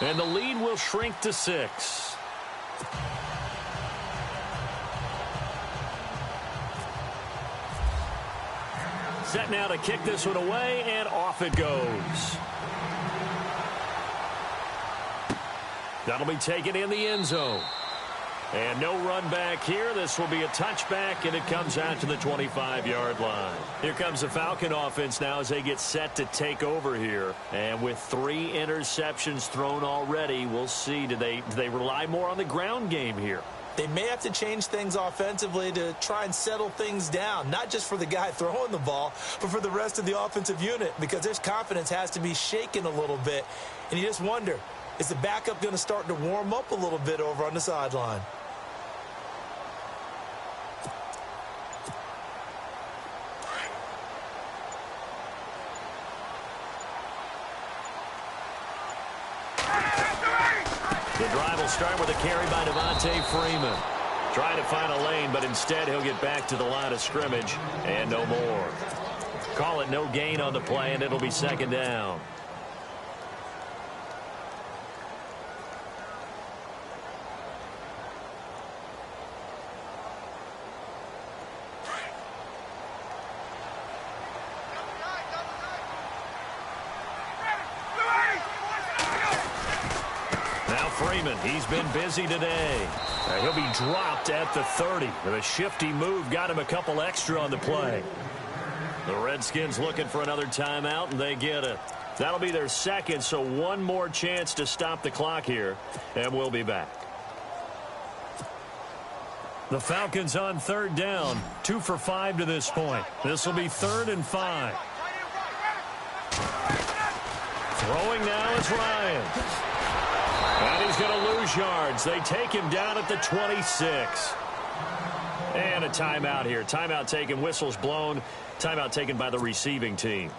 Speaker 2: And the lead will shrink to 6. Set now to kick this one away, and off it goes. That'll be taken in the end zone. And no run back here. This will be a touchback, and it comes out to the 25-yard line. Here comes the Falcon offense now as they get set to take over here. And with 3 interceptions thrown already, we'll see. Do they rely more on the ground game here?
Speaker 3: They may have to change things offensively to try and settle things down, not just for the guy throwing the ball, but for the rest of the offensive unit, because their confidence has to be shaken a little bit. And you just wonder, is the backup going to start to warm up a little bit over on the sideline?
Speaker 2: The drive will start with a carry by Devontae Freeman. Trying to find a lane, but instead he'll get back to the line of scrimmage and no more. Call it no gain on the play, and it'll be 2nd down. Freeman, he's been busy today. He'll be dropped at the 30. With a shifty move, got him a couple extra on the play. The Redskins looking for another timeout, and they get it. That'll be their 2nd, so one more chance to stop the clock here, and we'll be back. The Falcons on 3rd down, 2 for 5 to this point. This will be 3rd and 5. Throwing now is Ryan. And he's going to lose yards. They take him down at the 26. And a timeout here. Timeout taken, whistles blown. Timeout taken by the receiving team.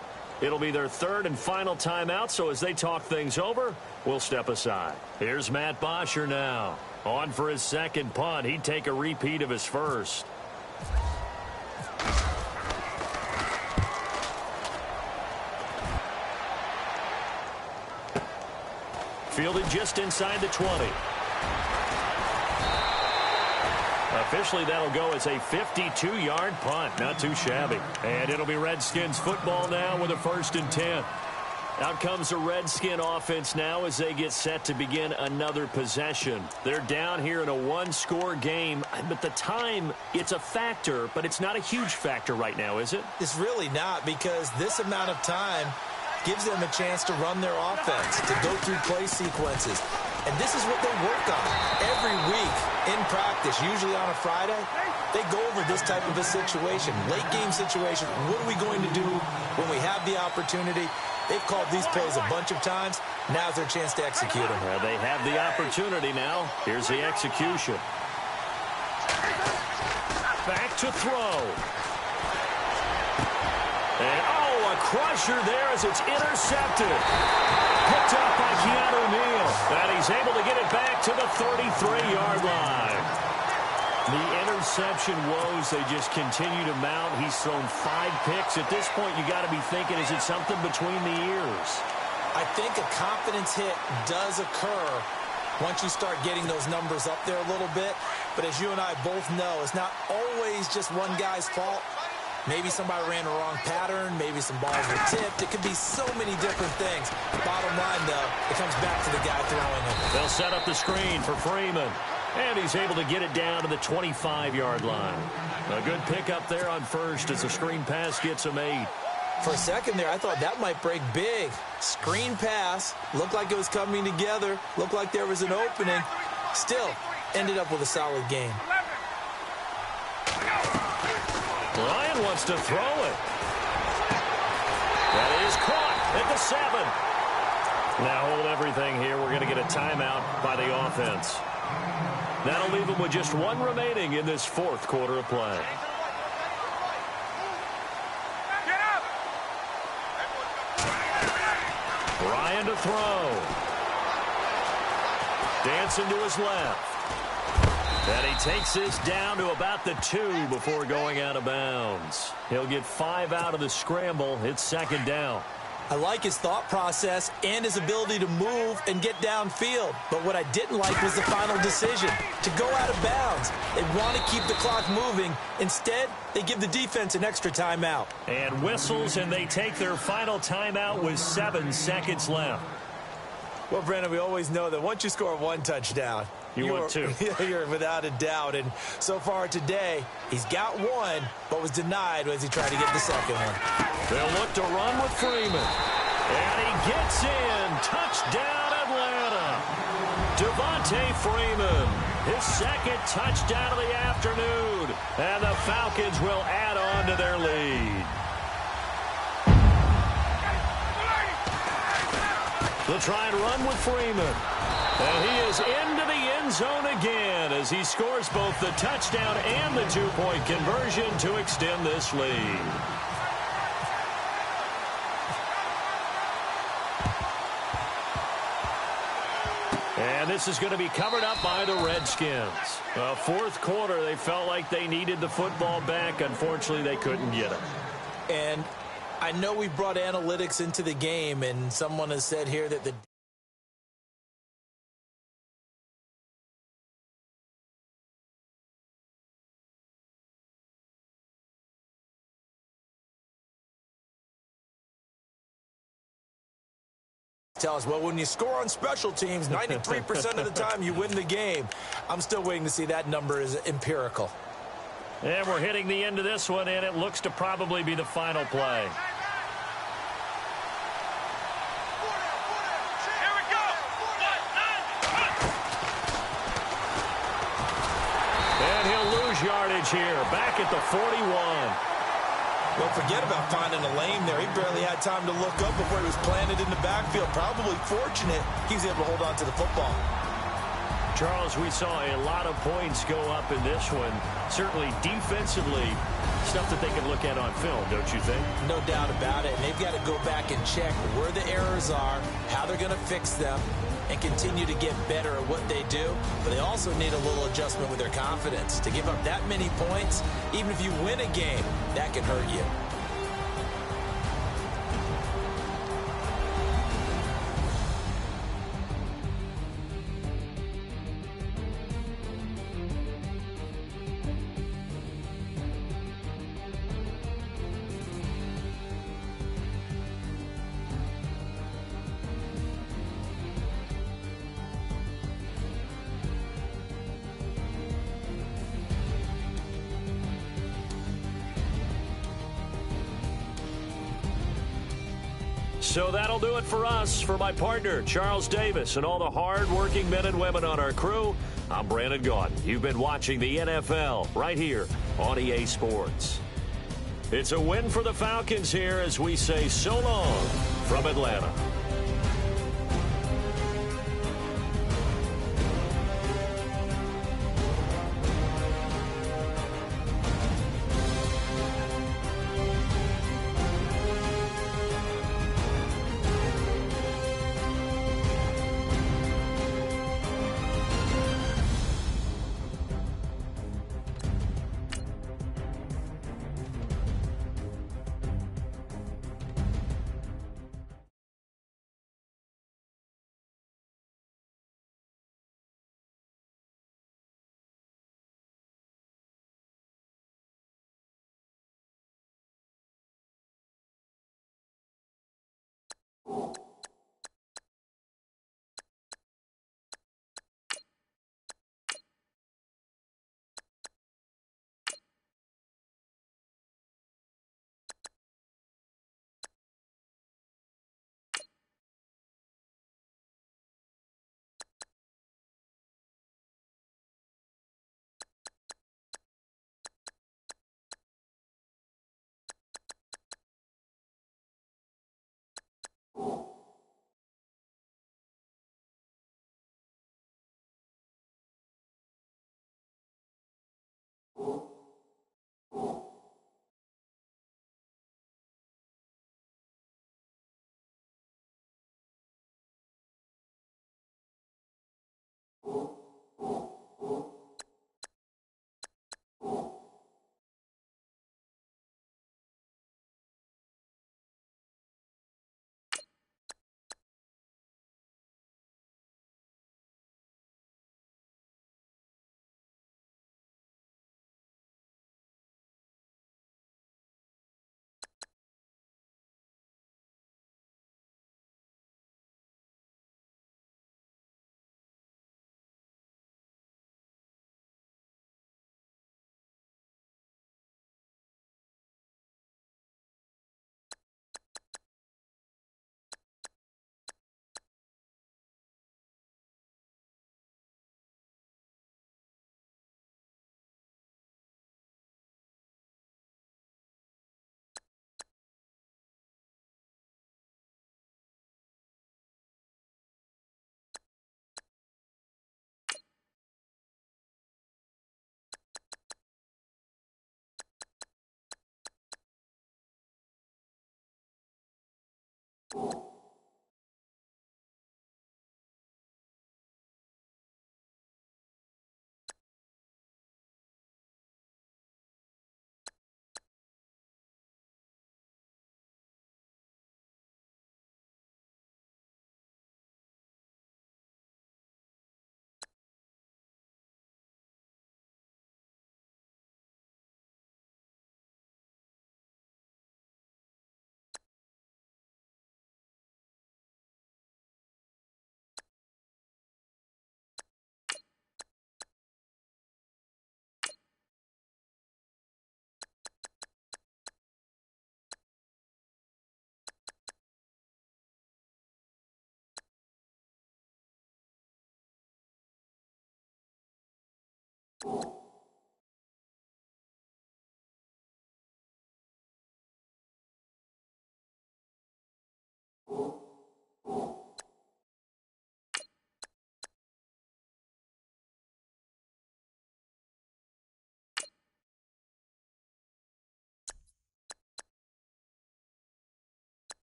Speaker 2: It'll be their 3rd and final timeout, so as they talk things over, we'll step aside. Here's Matt Bosher now. On for his 2nd punt. He'd take a repeat of his 1st. Fielded just inside the 20. Officially, that'll go as a 52-yard punt. Not too shabby. And it'll be Redskins football now with a 1st and 10. Out comes the Redskin offense now as they get set to begin another possession. They're down here in a one-score game, but the time, it's a factor, but it's not a huge factor right now, is it?
Speaker 3: It's really not, because this amount of time gives them a chance to run their offense, to go through play sequences. And this is what they work on every week in practice, usually on a Friday. They go over this type of a situation, late-game situation. What are we going to do when we have the opportunity? They've called these plays a bunch of times. Now's their chance to execute them.
Speaker 2: Well, they have the opportunity now. Here's the execution. Back to throw. And, a crusher there as it's intercepted. Picked up by Keanu Neal. And he's able to get it back to the 33-yard line. The interception woes, they just continue to mount. He's thrown 5 picks. At this point, you got to be thinking, is it something between the ears?
Speaker 3: I think a confidence hit does occur once you start getting those numbers up there a little bit. But as you and I both know, it's not always just one guy's fault. Maybe somebody ran the wrong pattern. Maybe some balls were tipped. It could be so many different things. Bottom line, though, it comes back to the guy throwing it.
Speaker 2: They'll set up the screen for Freeman. And he's able to get it down to the 25-yard line. A good pickup there on first as the screen pass gets him 8.
Speaker 3: For a second there, I thought that might break big. Screen pass. Looked like it was coming together. Looked like there was an opening. Still, ended up with a solid game.
Speaker 2: Ryan wants to throw it. That is caught at the 7. Now hold everything here. We're going to get a timeout by the offense. That'll leave them with just 1 remaining in this 4th quarter of play. Ryan to throw. Dancing to his left. And he takes this down to about the 2 before going out of bounds. He'll get 5 out of the scramble. It's 2nd down.
Speaker 3: I like his thought process and his ability to move and get downfield. But what I didn't like was the final decision, to go out of bounds. They want to keep the clock moving. Instead, they give the defense an extra timeout.
Speaker 2: And whistles, and they take their final timeout with 7 seconds left.
Speaker 3: Well, Brandon, we always know that once you score 1 touchdown,
Speaker 2: want 2.
Speaker 3: You're without a doubt. And so far today, he's got 1, but was denied as he tried to get the second one.
Speaker 2: They'll look to run with Freeman. And he gets in. Touchdown, Atlanta. Devontae Freeman, his 2nd touchdown of the afternoon. And the Falcons will add on to their lead. They'll try and run with Freeman. And he is into the end zone again as he scores both the touchdown and the 2-point conversion to extend this lead. And this is going to be covered up by the Redskins. 4th quarter, they felt like they needed the football back. Unfortunately, they couldn't get it.
Speaker 3: And I know we brought analytics into the game, and someone has said here that the tell us, well, when you score on special teams, 93% of the time you win the game. I'm still waiting to see that number is empirical.
Speaker 2: And we're hitting the end of this one, and it looks to probably be the final play.
Speaker 4: Here we go.
Speaker 2: And he'll lose yardage here, back at the 41.
Speaker 3: Well, forget about finding a lane there. He barely had time to look up before he was planted in the backfield. Probably fortunate he was able to hold on to the football.
Speaker 2: Charles, we saw a lot of points go up in this one. Certainly defensively, stuff that they can look at on film, don't you think?
Speaker 3: No doubt about it. And they've got to go back and check where the errors are, how they're going to fix them, and continue to get better at what they do. But they also need a little adjustment with their confidence. To give up that many points, even if you win a game, that can hurt you.
Speaker 2: So that'll do it for us. For my partner, Charles Davis, and all the hard-working men and women on our crew, I'm Brandon Gaudin. You've been watching the NFL right here on EA Sports. It's a win for the Falcons here as we say so long from Atlanta.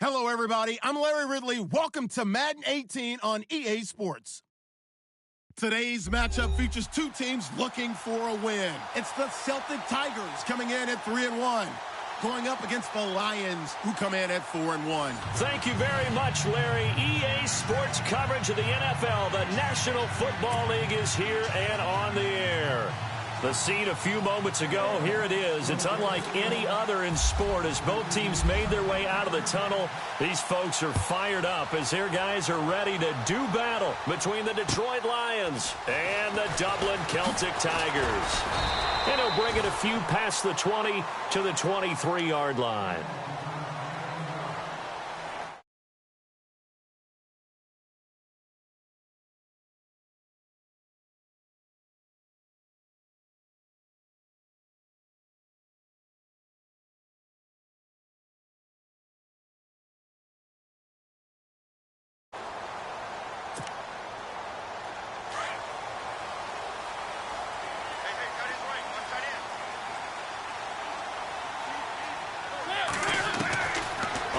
Speaker 1: Hello, everybody. I'm Larry Ridley. Welcome to Madden 18 on EA Sports. Today's matchup features two teams looking for a win. It's the Celtic Tigers coming in at 3-1, going up against the Lions, who come in at 4-1.
Speaker 2: Thank you very much, Larry. EA Sports coverage of the NFL. The National Football League is here and on the air. The scene a few moments ago, here it is. It's unlike any other in sport as both teams made their way out of the tunnel. These folks are fired up as their guys are ready to do battle between the Detroit Lions and the Dublin Celtic Tigers. And he'll bring it a few past the 20 to the 23-yard line.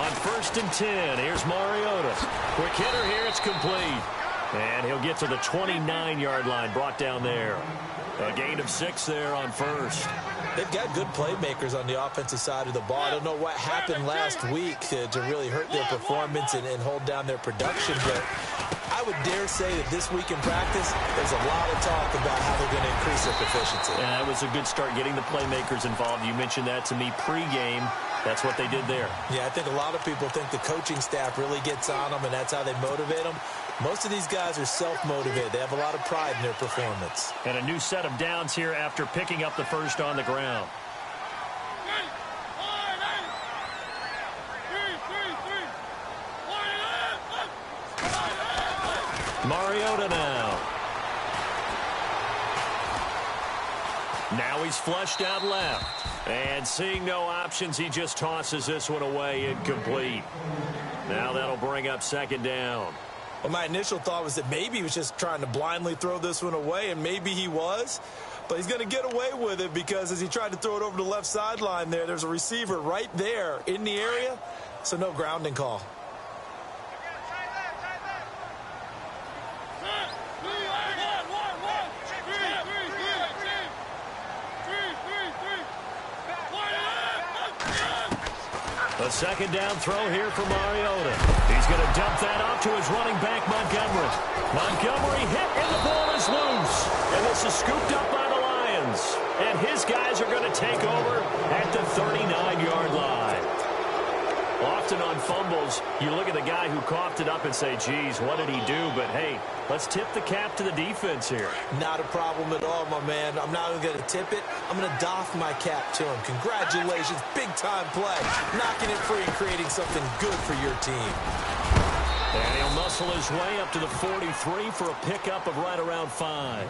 Speaker 2: On 1st and 10, here's Mariota. Quick hitter here, it's complete. And he'll get to the 29-yard line, brought down there. A gain of 6 there on first.
Speaker 3: They've got good playmakers on the offensive side of the ball. I don't know what happened last week to really hurt their performance and hold down their production, but I would dare say that this week in practice, there's a lot of talk about how they're going to increase their proficiency.
Speaker 2: And that was a good start, getting the playmakers involved. You mentioned that to me pregame. That's what they did there.
Speaker 3: Yeah, I think a lot of people think the coaching staff really gets on them, and that's how they motivate them. Most of these guys are self-motivated. They have a lot of pride in their performance.
Speaker 2: And a new set of downs here after picking up the first on the ground. Mariota now. Now he's flushed out left. And seeing no options, he just tosses this one away, incomplete. Now that'll bring up second down.
Speaker 3: Well, my initial thought was that maybe he was just trying to blindly throw this one away, and maybe he was. But he's going to get away with it because as he tried to throw it over the left sideline there's a receiver right there in the area, so no grounding call.
Speaker 2: A second down throw here for Mariota. He's going to dump that off to his running back, Montgomery. Montgomery hit, and the ball is loose. And this is scooped up by the Lions. And his guys are going to take over at the 39-yard line. Often on fumbles, you look at the guy who coughed it up and say, geez, what did he do? But, hey, let's tip the cap to the defense here.
Speaker 3: Not a problem at all, my man. I'm not even going to tip it. I'm going to doff my cap to him. Congratulations. Big-time play. Knocking it free and creating something good for your team.
Speaker 2: And he'll muscle his way up to the 43 for a pickup of right around 5.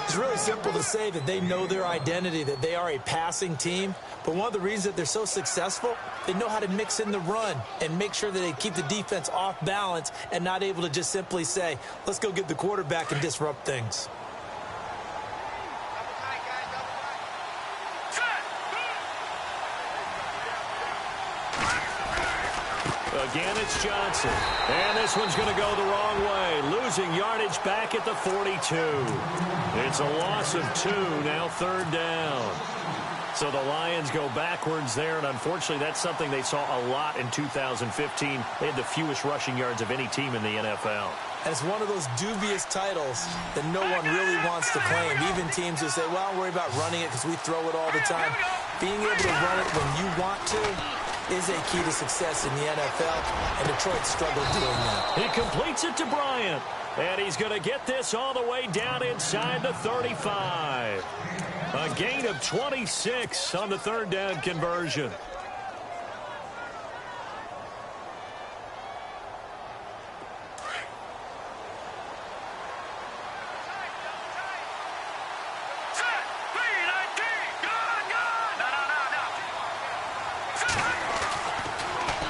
Speaker 3: It's really simple to say that they know their identity, that they are a passing team. But one of the reasons that they're so successful, they know how to mix in the run and make sure that they keep the defense off balance and not able to just simply say, let's go get the quarterback and disrupt things.
Speaker 2: Again, it's Johnson. And this one's going to go the wrong way. Losing yardage back at the 42. It's a loss of 2, now third down. So the Lions go backwards there, and unfortunately that's something they saw a lot in 2015. They had the fewest rushing yards of any team in the NFL.
Speaker 3: And it's one of those dubious titles that no one really wants to claim. Even teams who say, well, don't worry about running it because we throw it all the time. Being able to run it when you want to is a key to success in the NFL, and Detroit struggled doing that.
Speaker 2: He completes it to Bryant, and he's going to get this all the way down inside the 35. A gain of 26 on the third down conversion.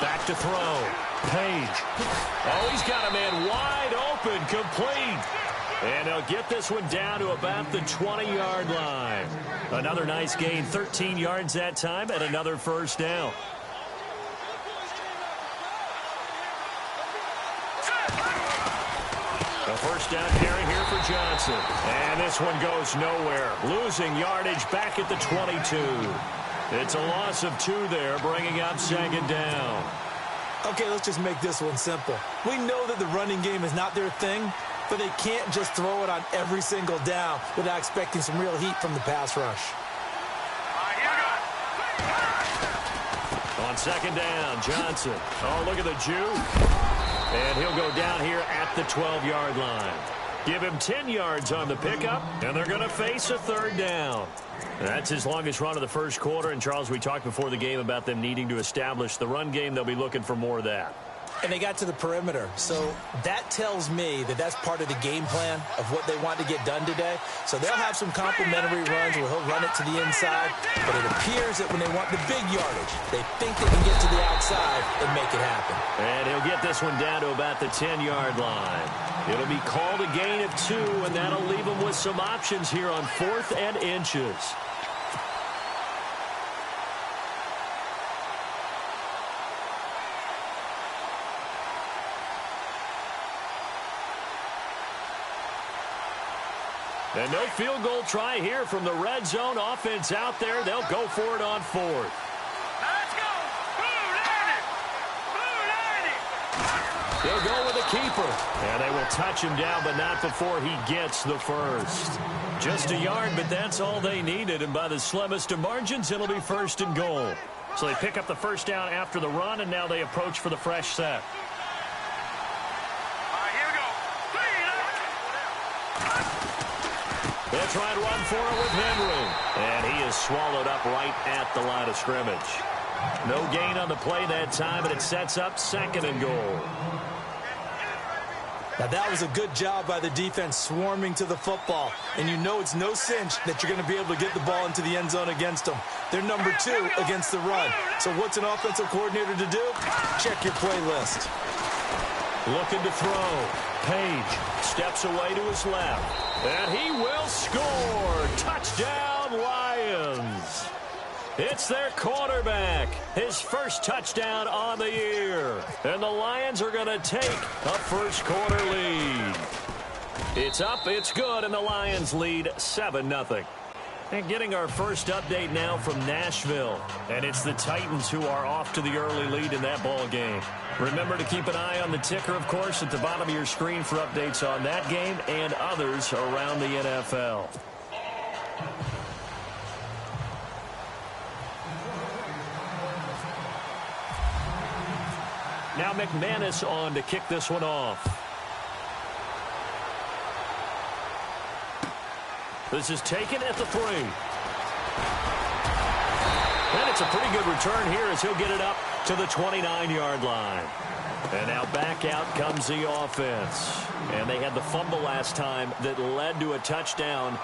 Speaker 2: Back to throw. Page. Oh, he's got a man wide open, complete. And they'll get this one down to about the 20-yard line. Another nice gain, 13 yards that time, and another first down. A first down carry here for Johnson. And this one goes nowhere. Losing yardage back at the 22. It's a loss of 2 there, bringing up second down.
Speaker 3: Okay, let's just make this one simple. We know that the running game is not their thing, but they can't just throw it on every single down without expecting some real heat from the pass rush.
Speaker 2: On second down, Johnson. Oh, look at the juke. And he'll go down here at the 12-yard line. Give him 10 yards on the pickup, and they're going to face a third down. That's his longest run of the first quarter. And, Charles, we talked before the game about them needing to establish the run game. They'll be looking for more of that.
Speaker 3: And they got to the perimeter. So that tells me that that's part of the game plan of what they want to get done today. So they'll have some complimentary runs where he'll run it to the inside. But it appears that when they want the big yardage, they think they can get to the outside and make it happen.
Speaker 2: And he'll get this one down to about the 10-yard line. It'll be called a gain of 2, and that'll leave them with some options here on 4th and inches. And no field goal try here from the red zone. Offense out there. They'll go for it on 4th.
Speaker 4: Let's go.
Speaker 2: They'll go with the keeper. And they will touch him down, but not before he gets the first. Just a yard, but that's all they needed. And by the slimmest of margins, it'll be 1st and goal. So they pick up the first down after the run, and now they approach for the fresh set. They'll try and run for it with Henry. And he is swallowed up right at the line of scrimmage. No gain on the play that time, and it sets up 2nd and goal.
Speaker 3: Now, that was a good job by the defense swarming to the football. And you know it's no cinch that you're going to be able to get the ball into the end zone against them. They're number 2 against the run. So what's an offensive coordinator to do? Check your playlist.
Speaker 2: Looking to throw. Page steps away to his left. And he will score. Touchdown, Lions. It's their quarterback. His first touchdown on the year. And the Lions are going to take a first-quarter lead. It's up, it's good, and the Lions lead 7-0. And getting our first update now from Nashville. And it's the Titans who are off to the early lead in that ball game. Remember to keep an eye on the ticker, of course, at the bottom of your screen for updates on that game and others around the NFL. Now McManus on to kick this one off. This is taken at the 3. And it's a pretty good return here as he'll get it up to the 29-yard line. And now back out comes the offense. And they had the fumble last time that led to a touchdown.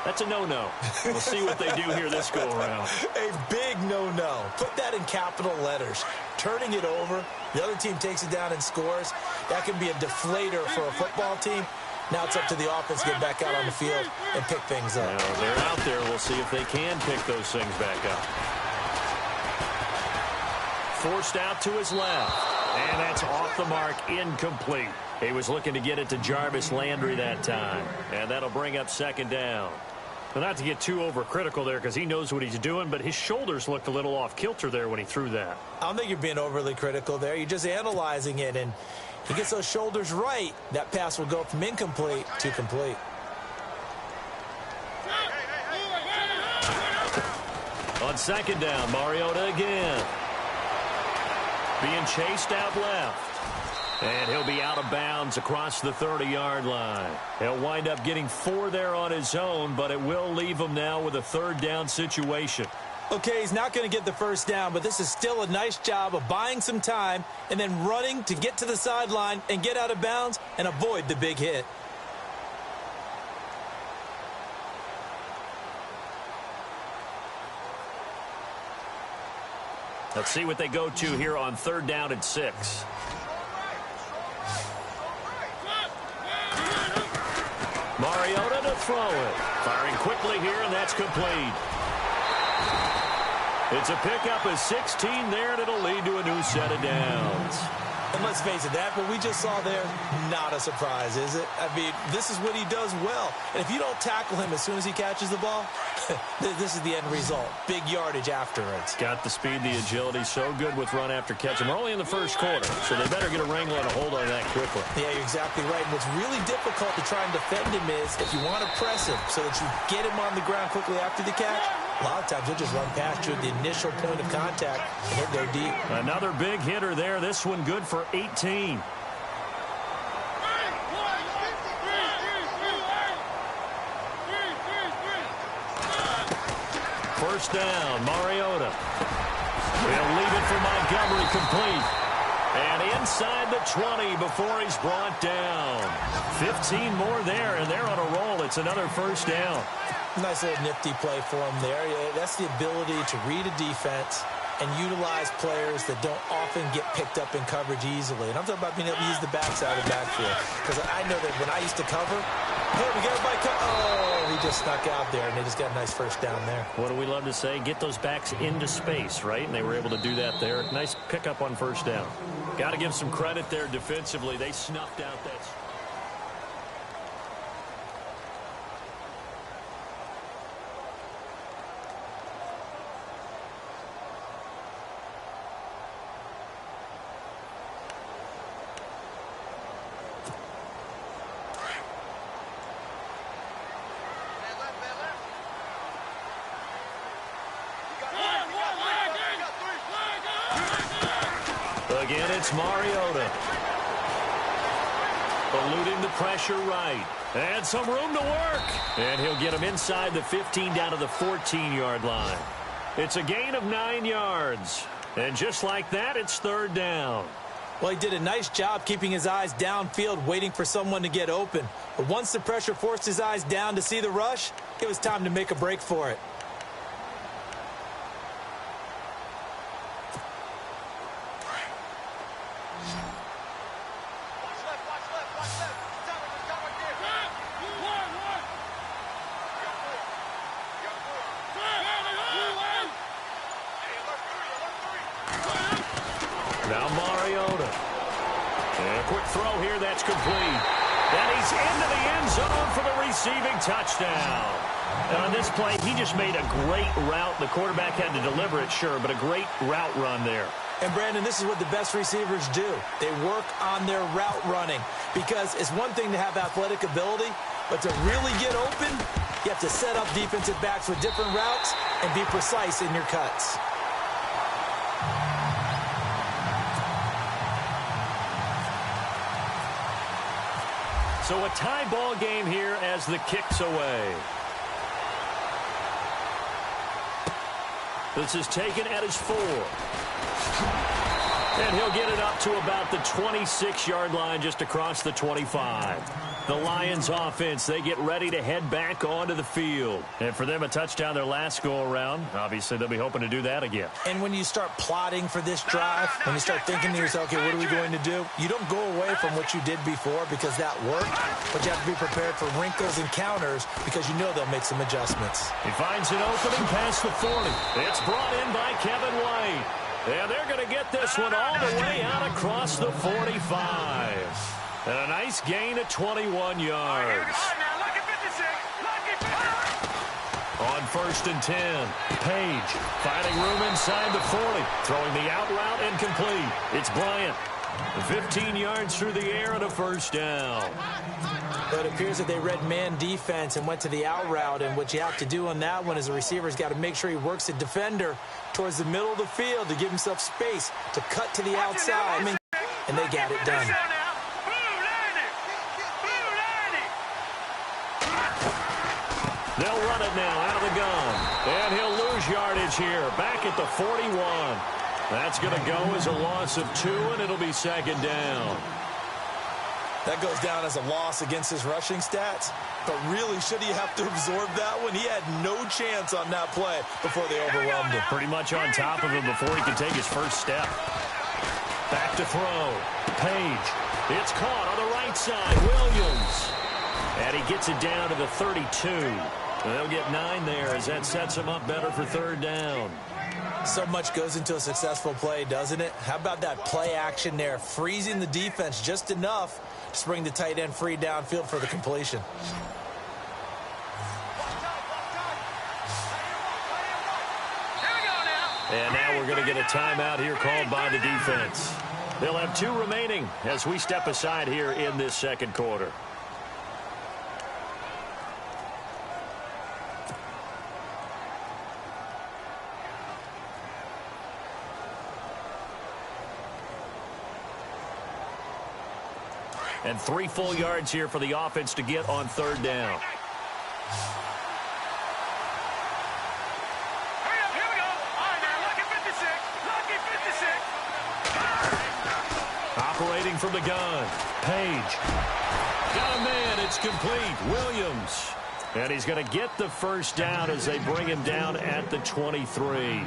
Speaker 2: That's a no-no. We'll see what they do here this go-around.
Speaker 3: A big no-no. Put that in capital letters. Turning it over, the other team takes it down and scores. That can be a deflator for a football team. Now it's up to the offense to get back out on the field and pick things up.
Speaker 2: Now they're out there. We'll see if they can pick those things back up. Forced out to his left. And that's off the mark, incomplete. He was looking to get it to Jarvis Landry that time. And that'll bring up 2nd down. Well, not to get too overcritical there because he knows what he's doing, but his shoulders looked a little off kilter there when he threw that.
Speaker 3: I don't think you're being overly critical there. You're just analyzing it, and he gets those shoulders right. That pass will go from incomplete to complete.
Speaker 2: On 2nd down, Mariota again. Being chased out left. And he'll be out of bounds across the 30-yard line. He'll wind up getting 4 there on his own, but it will leave him now with a 3rd down situation.
Speaker 3: Okay, he's not going to get the first down, but this is still a nice job of buying some time and then running to get to the sideline and get out of bounds and avoid the big hit.
Speaker 2: Let's see what they go to here on 3rd down and 6. Mariota to throw it. Firing quickly here, and that's complete. It's a pickup of 16 there, and it'll lead to a new set of downs.
Speaker 3: And let's face it, that what we just saw there, not a surprise, is it? I mean, this is what he does well. And if you don't tackle him as soon as he catches the ball, this is the end result. Big yardage afterwards.
Speaker 2: Got the speed, the agility, so good with run after catch. And we're only in the first quarter, so they better get a wrangle and a hold on that quickly.
Speaker 3: Yeah, you're exactly right. And what's really difficult to try and defend him is if you want to press him so that you get him on the ground quickly after the catch, a lot of times he'll just run past you at the initial point of contact, and he'll go deep.
Speaker 2: Another big hitter there. This one good for 18. First down, Mariota. He'll leave it for Montgomery, complete. And inside the 20 before he's brought down. 15 more there, and they're on a roll. It's another first down.
Speaker 3: Nice little nifty play for him there. That's the ability to read a defense and utilize players that don't often get picked up in coverage easily. And I'm talking about being able to use the backside of the backfield. Because I know that when I used to cover, hey, we got everybody oh, he just snuck out there, and they just got a nice first down there.
Speaker 2: What do we love to say? Get those backs into space, right? And they were able to do that there. Nice pickup on first down. Got to give some credit there defensively. They snuffed out that. Again, it's Mariota. Eluding the pressure right. And some room to work. And he'll get him inside the 15 down to the 14-yard line. It's a gain of 9 yards. And just like that, it's third down.
Speaker 3: Well, he did a nice job keeping his eyes downfield, waiting for someone to get open. But once the pressure forced his eyes down to see the rush, it was time to make a break for it.
Speaker 2: Now Mariota. And a quick throw here, that's complete. And he's into the end zone for the receiving touchdown. And on this play, he just made a great route. The quarterback had to deliver it, sure, but a great route run there.
Speaker 3: And, Brandon, this is what the best receivers do. They work on their route running because it's one thing to have athletic ability, but to really get open, you have to set up defensive backs with different routes and be precise in your cuts.
Speaker 2: So a tie ball game here as the kick's away. This is taken at his 4. And he'll get it up to about the 26-yard line just across the 25. The Lions offense, they get ready to head back onto the field. And for them, a touchdown their last go-around. Obviously, they'll be hoping to do that again.
Speaker 3: And when you start plotting for this drive, when you start thinking to yourself, okay, what are we going to do? You don't go away from what you did before because that worked, but you have to be prepared for wrinkles and counters because you know they'll make some adjustments.
Speaker 2: He finds an opening past the 40. It's brought in by Kevin White. And they're going to get this one all the way out across the 45. And a nice gain of 21 yards. On 1st and 10, Page finding room inside the 40. Throwing the out route incomplete. It's Bryant. 15 yards through the air and a first down.
Speaker 3: But it appears that they read man defense and went to the out route. And what you have to do on that one is a receiver's got to make sure he works the defender towards the middle of the field to give himself space to cut to the outside. And they got it done.
Speaker 2: They'll run it now out of the gun. And he'll lose yardage here. Back at the 41. That's going to go as a loss of 2, and it'll be second down.
Speaker 3: That goes down as a loss against his rushing stats. But really, should he have to absorb that one? He had no chance on that play before they overwhelmed him.
Speaker 2: Pretty much on top of him before he could take his first step. Back to throw. Page. It's caught on the right side. Williams. And he gets it down to the 32. They'll get 9 there as that sets him up better for third down.
Speaker 3: So much goes into a successful play, doesn't it? How about that play action there? Freezing the defense just enough to bring the tight end free downfield for the completion.
Speaker 2: And now we're going to get a timeout here called by the defense. They'll have 2 remaining as we step aside here in this second quarter. And 3 full yards here for the offense to get on third down. Operating from the gun. Page. Got a man. It's complete. Williams. And he's going to get the first down as they bring him down at the 23.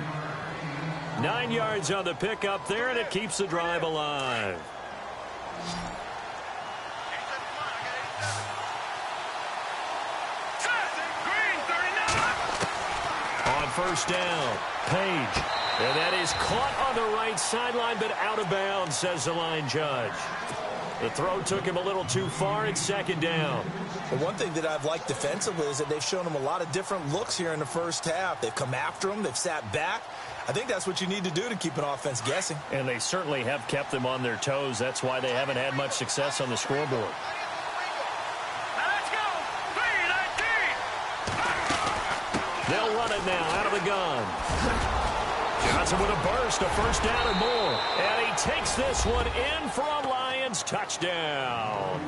Speaker 2: 9 yards on the pickup there, and it keeps the drive alive. On first down, Page. And that is caught on the right sideline, but out of bounds, says the line judge. The throw took him a little too far. It's second down.
Speaker 3: Well, one thing that I've liked defensively is that they've shown him a lot of different looks here in the first half. They've come after him. They've sat back. I think that's what you need to do to keep an offense guessing.
Speaker 2: And they certainly have kept them on their toes. That's why they haven't had much success on the scoreboard. They'll run it now out of the gun. Has him with a burst, a first down and more. And he takes this one in for a Lions touchdown.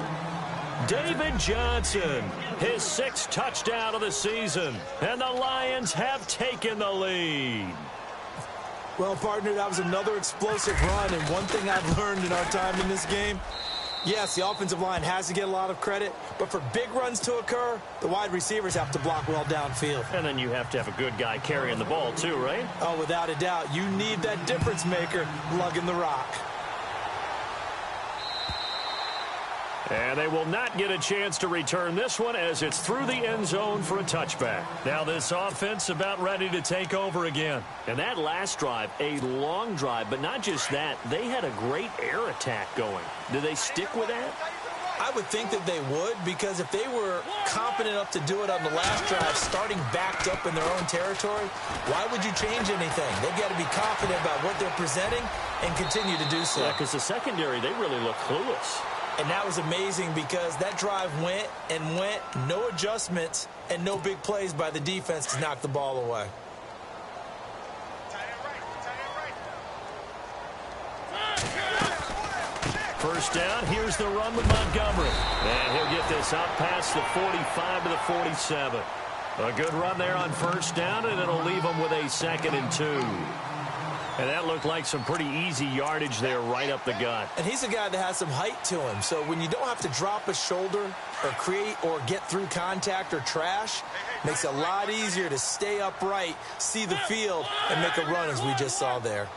Speaker 2: David Johnson, his 6th touchdown of the season. And the Lions have taken the lead.
Speaker 3: Well, partner, that was another explosive run. And one thing I've learned in our time in this game, yes, the offensive line has to get a lot of credit, but for big runs to occur, the wide receivers have to block well downfield.
Speaker 2: And then you have to have a good guy carrying the ball too, right?
Speaker 3: Oh, without a doubt. You need that difference maker lugging the rock.
Speaker 2: And they will not get a chance to return this one as it's through the end zone for a touchback. Now this offense about ready to take over again. And that last drive, a long drive, but not just that. They had a great air attack going. Do they stick with that?
Speaker 3: I would think that they would, because if they were competent enough to do it on the last drive, starting backed up in their own territory, why would you change anything? They've got to be confident about what they're presenting and continue to do so.
Speaker 2: Yeah, because the secondary, they really look clueless.
Speaker 3: And that was amazing because that drive went and went, no adjustments and no big plays by the defense to knock the ball away.
Speaker 2: First down, here's the run with Montgomery. And he'll get this out past the 45 to the 47. A good run there on first down, and it'll leave him with a 2nd and 2. And that looked like some pretty easy yardage there right up the gut.
Speaker 3: And he's a guy that has some height to him. So when you don't have to drop a shoulder or create or get through contact or trash, makes it a lot easier to stay upright, see the field, and make a run as we just saw there.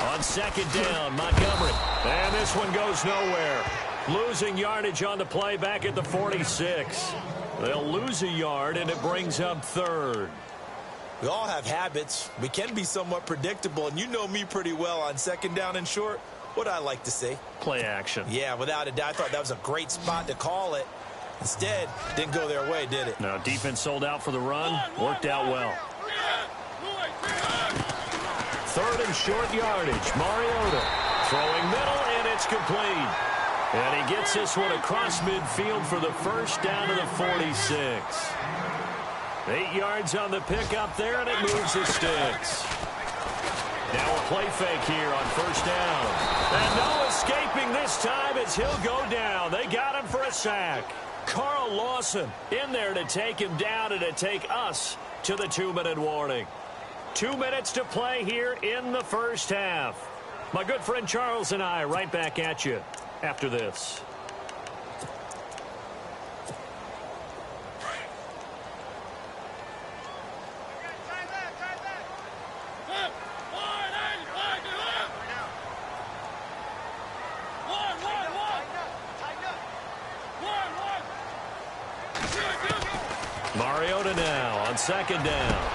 Speaker 2: On 2nd down, Montgomery. And this one goes nowhere. Losing yardage on the play back at the 46. They'll lose a yard, and it brings up 3rd.
Speaker 3: We all have habits. We can be somewhat predictable, and you know me pretty well on 2nd down and short. What I like to see.
Speaker 2: Play action.
Speaker 3: Yeah, without a doubt. I thought that was a great spot to call it. Instead, didn't go their way, did it?
Speaker 2: Now, defense sold out for the run. Worked out well. 3rd and short yardage. Mariota throwing middle, and it's complete. And he gets this one across midfield for the first down to the 46. 8 yards on the pickup there, and it moves the sticks. Now a play fake here on first down. And no escaping this time as he'll go down. They got him for a sack. Carl Lawson in there to take him down and to take us to the 2-minute warning. 2 minutes to play here in the first half. My good friend Charles and I right back at you after this. Mariota now on 2nd down.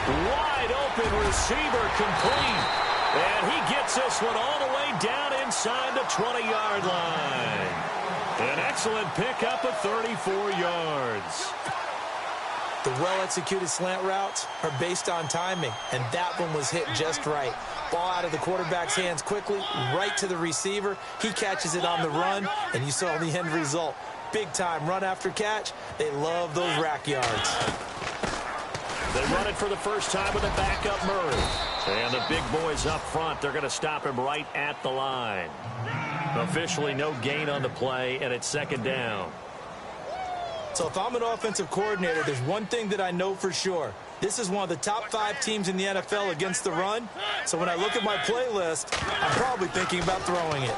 Speaker 2: Wide open receiver complete. And he gets this one all the way down inside the 20-yard line. An excellent pickup of 34 yards.
Speaker 3: The well-executed slant routes are based on timing, and that one was hit just right. Ball out of the quarterback's hands quickly, right to the receiver. He catches it on the run, and you saw the end result. Big-time run after catch. They love those rack yards.
Speaker 2: They run it for the first time with a backup Murray. And the big boys up front, they're going to stop him right at the line. Officially no gain on the play, and it's 2nd down.
Speaker 3: So if I'm an offensive coordinator, there's one thing that I know for sure. This is one of the top 5 teams in the NFL against the run. So when I look at my playlist, I'm probably thinking about throwing it.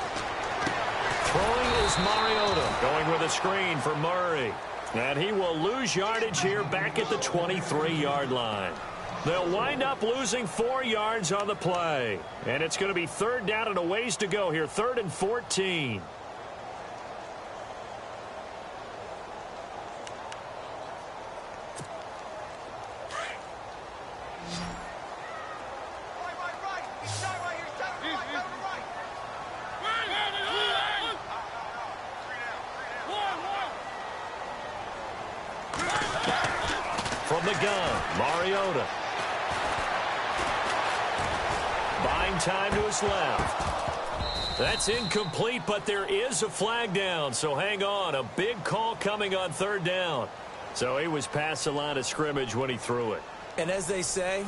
Speaker 2: Throwing is Mariota. Going with a screen for Murray. And he will lose yardage here back at the 23-yard line. They'll wind up losing 4 yards on the play. And it's going to be 3rd down and a ways to go here. 3rd and 14. From the gun, Mariota. Buying time to his left. That's incomplete, but there is a flag down, so hang on. A big call coming on third down. So he was past the line of scrimmage when he threw it.
Speaker 3: And as they say,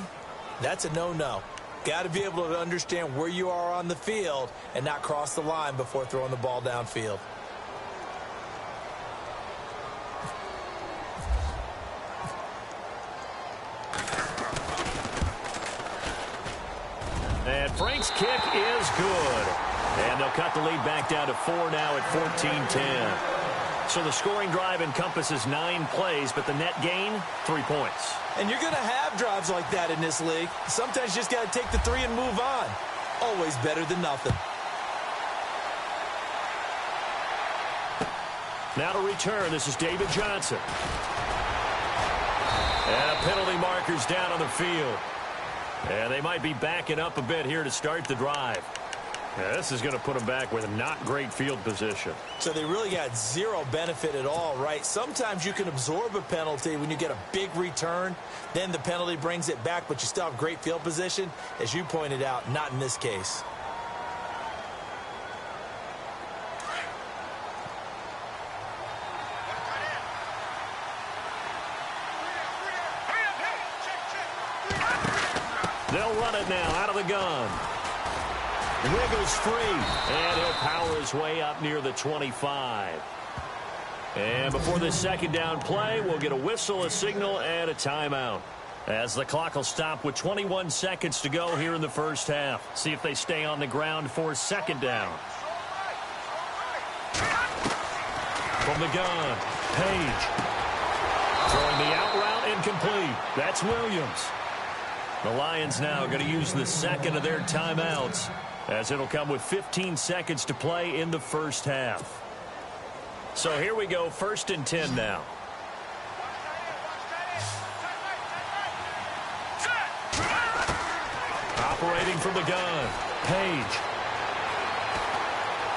Speaker 3: that's a no-no. Got to be able to understand where you are on the field and not cross the line before throwing the ball downfield.
Speaker 2: And Frank's kick is good. And they'll cut the lead back down to 4 now at 14-10. So the scoring drive encompasses 9 plays, but the net gain, 3 points.
Speaker 3: And you're going to have drives like that in this league. Sometimes you just got to take the 3 and move on. Always better than nothing.
Speaker 2: Now to return, this is David Johnson. And a penalty marker's down on the field. And they might be backing up a bit here to start the drive. Yeah, this is going to put them back with not great field position.
Speaker 3: So they really got zero benefit at all, right? Sometimes you can absorb a penalty when you get a big return. Then the penalty brings it back, but you still have great field position. As you pointed out, not in this case.
Speaker 2: They'll run it now out of the gun. Wiggles free, and he'll power his way up near the 25. And before this second down play, we'll get a whistle, a signal, and a timeout. As the clock will stop with 21 seconds to go here in the first half. See if they stay on the ground for second down. From the gun, Page. Throwing the out route, incomplete. That's Williams. The Lions now going to use the second of their timeouts, as it'll come with 15 seconds to play in the first half. So here we go, 1st and 10 now. Operating from the gun, Page.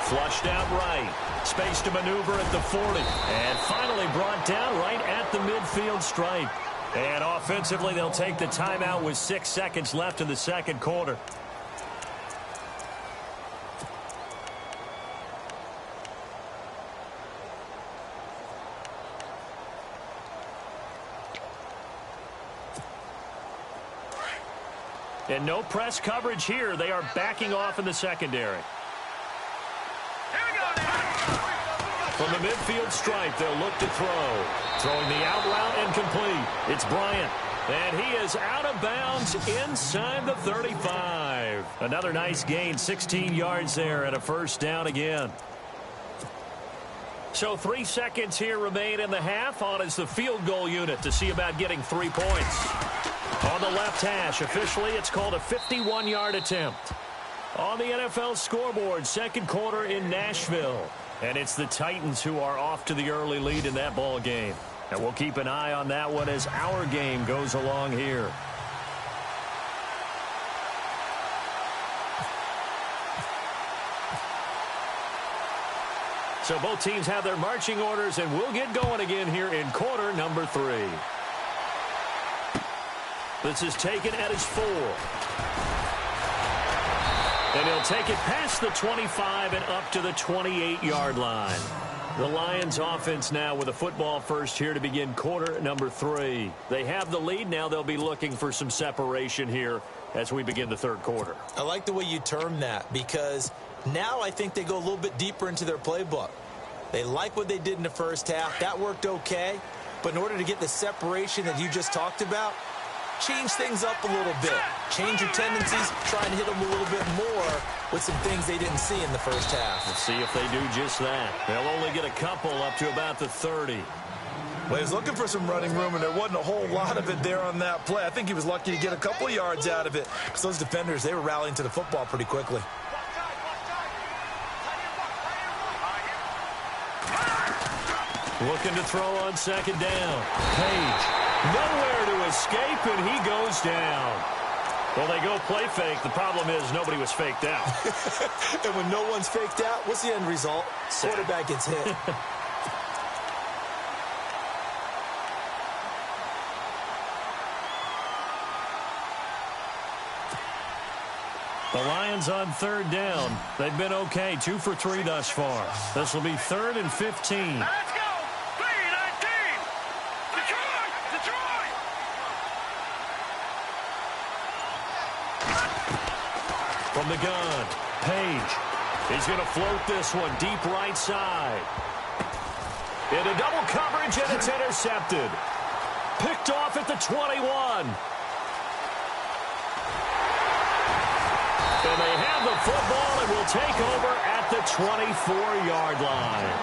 Speaker 2: Flushed out right. Space to maneuver at the 40. And finally brought down right at the midfield stripe. And offensively, they'll take the timeout with 6 seconds left in the second quarter. And no press coverage here. They are backing off in the secondary. From the midfield stripe, they'll look to throw. Throwing the out route incomplete. It's Bryant. And he is out of bounds inside the 35. Another nice gain, 16 yards there and a first down again. So 3 seconds here remain in the half. On is the field goal unit to see about getting 3 points. On the left hash, officially it's called a 51-yard attempt. On the NFL scoreboard, second quarter in Nashville. And it's the Titans who are off to the early lead in that ball game. And we'll keep an eye on that one as our game goes along here. So both teams have their marching orders, and we'll get going again here in quarter number 3. This is taken at his 4. And he'll take it past the 25 and up to the 28-yard line. The Lions offense now with a football first here to begin quarter number 3. They have the lead. Now they'll be looking for some separation here as we begin the third quarter.
Speaker 3: I like the way you term that, because now I think they go a little bit deeper into their playbook. They like what they did in the first half. That worked okay. But in order to get the separation that you just talked about, change things up a little bit. Change your tendencies. Try and hit them a little bit more with some things they didn't see in the first half.
Speaker 2: Let's see if they do just that. They'll only get a couple up to about the 30.
Speaker 3: Well, he was looking for some running room, and there wasn't a whole lot of it there on that play. I think he was lucky to get a couple of yards out of it, because those defenders, they were rallying to the football pretty quickly.
Speaker 2: Looking to throw on second down. Page. Nowhere to escape, and he goes down. Well, they go play fake. The problem is nobody was faked out.
Speaker 3: And when no one's faked out, what's the end result? Quarterback gets hit.
Speaker 2: The Lions on 3rd down. They've been okay, 2 for 3 thus far. This will be 3rd and 15.
Speaker 4: Now let's go. 3-19. Detroit. Detroit.
Speaker 2: From the gun, Page. He's going to float this one deep right side. Into double coverage, and it's intercepted. Picked off at the 21. And they have the football and will take over at the 24-yard line.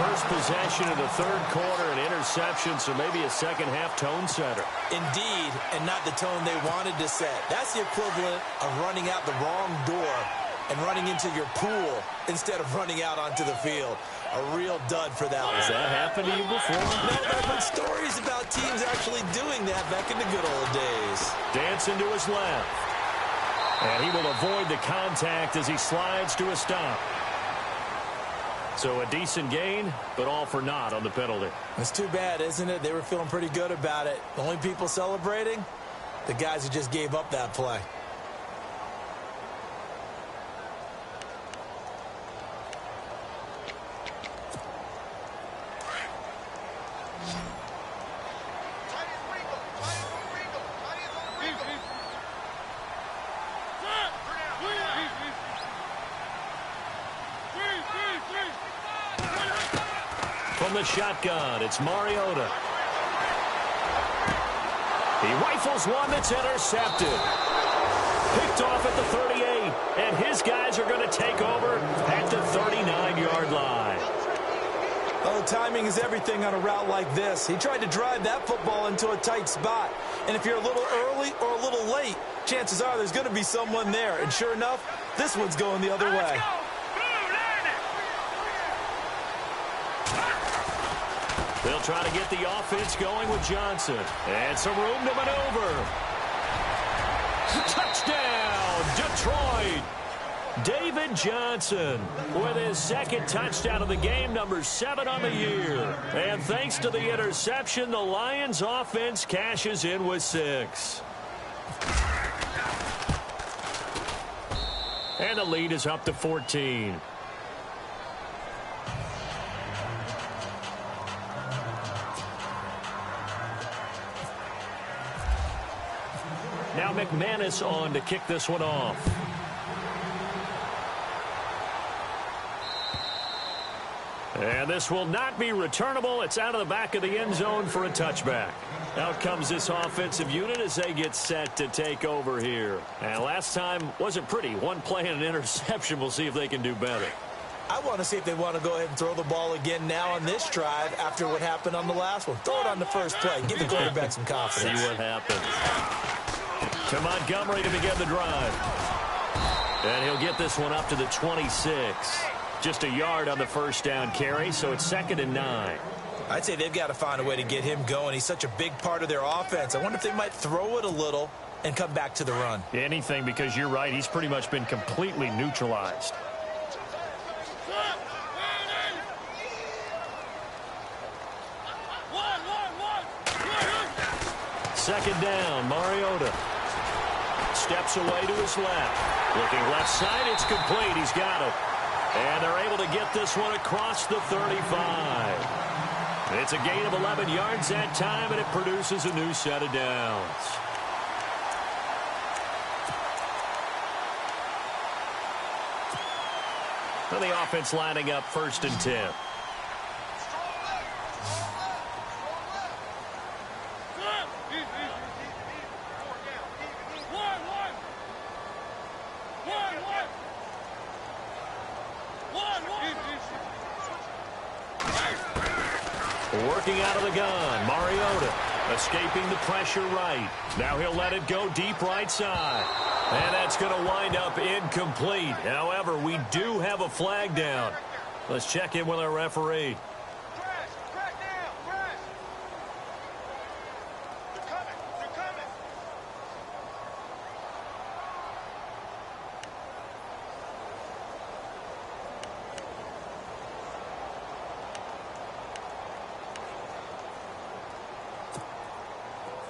Speaker 2: First possession of the 3rd quarter, an interception, so maybe a second-half tone setter.
Speaker 3: Indeed, and not the tone they wanted to set. That's the equivalent of running out the wrong door and running into your pool instead of running out onto the field. A real dud for that one.
Speaker 2: Has that happened to you before?
Speaker 3: No, I've heard stories about teams actually doing that back in the good old days.
Speaker 2: Dancing to his left. And he will avoid the contact as he slides to a stop. So a decent gain, but all for naught on the penalty.
Speaker 3: It's too bad, isn't it? They were feeling pretty good about it. The only people celebrating, the guys who just gave up that play.
Speaker 2: From the shotgun, it's Mariota. He rifles one that's intercepted. Picked off at the 38, and his guys are going to take over at the 39-yard line.
Speaker 3: Oh, timing is everything on a route like this. He tried to drive that football into a tight spot. And if you're a little early or a little late, chances are there's going to be someone there. And sure enough, this one's going the other way.
Speaker 2: They'll try to get the offense going with Johnson. And some room to maneuver. Touchdown, Detroit. David Johnson with his 2nd touchdown of the game, number 7 on the year. And thanks to the interception, the Lions offense cashes in with 6. And the lead is up to 14. Now McManus on to kick this one off. And this will not be returnable. It's out of the back of the end zone for a touchback. Out comes this offensive unit as they get set to take over here. And last time wasn't pretty. One play and an interception. We'll see if they can do better.
Speaker 3: I want to see if they want to go ahead and throw the ball again now on this drive after what happened on the last one. Throw it on the first play. Give the quarterback some confidence.
Speaker 2: See what happens. To Montgomery to begin the drive. And he'll get this one up to the 26. Just a yard on the first down carry, so it's 2nd and 9.
Speaker 3: I'd say they've got to find a way to get him going. He's such a big part of their offense. I wonder if they might throw it a little and come back to the run.
Speaker 2: Anything, because you're right. He's pretty much been completely neutralized. Second down, Mariota. Steps away to his left. Looking left side, it's complete. He's got it. And they're able to get this one across the 35. It's a gain of 11 yards that time, and it produces a new set of downs. And the offense lining up 1st and 10. Working out of the gun, Mariota escaping the pressure right. Now he'll let it go deep right side. And that's going to wind up incomplete. However, we do have a flag down. Let's check in with our referee.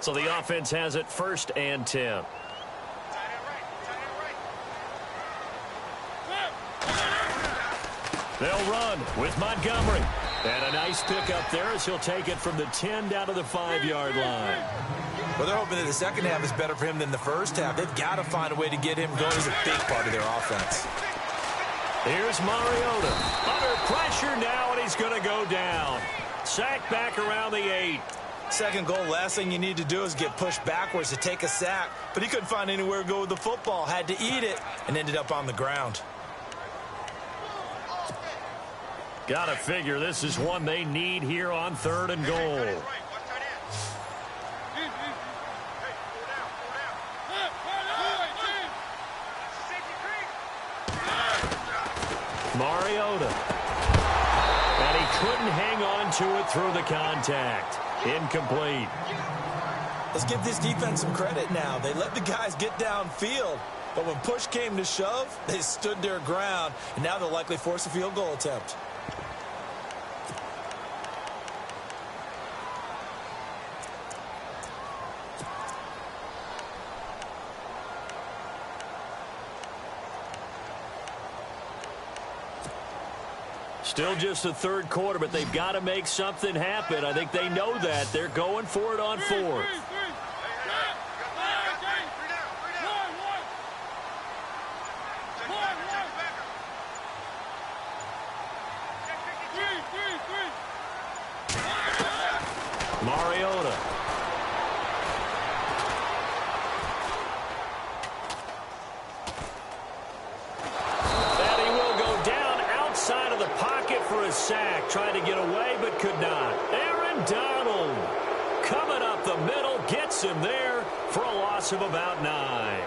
Speaker 2: So the offense has it 1st and 10. They'll run with Montgomery. And a nice pickup there as he'll take it from the 10 down to the 5-yard line.
Speaker 3: Well, they're hoping that the second half is better for him than the first half. They've got to find a way to get him going. He's a big part of their offense.
Speaker 2: Here's Mariota. Under pressure now, and he's going to go down. Sack back around the 8.
Speaker 3: Second goal, last thing you need to do is get pushed backwards to take a sack. But he couldn't find anywhere to go with the football. Had to eat it and ended up on the ground.
Speaker 2: Got to figure this is one they need here on 3rd and goal. Mariota. And he couldn't hang on to it through the contact. Incomplete.
Speaker 3: Let's give this defense some credit now. They let the guys get downfield, but when push came to shove, they stood their ground, and now they'll likely force a field goal attempt.
Speaker 2: Still just the 3rd quarter, but they've got to make something happen. I think they know that. They're going for it on 4th. Mariota. Outside of the pocket for a sack, trying to get away but could not. Aaron Donald coming up the middle, gets him there for a loss of about 9.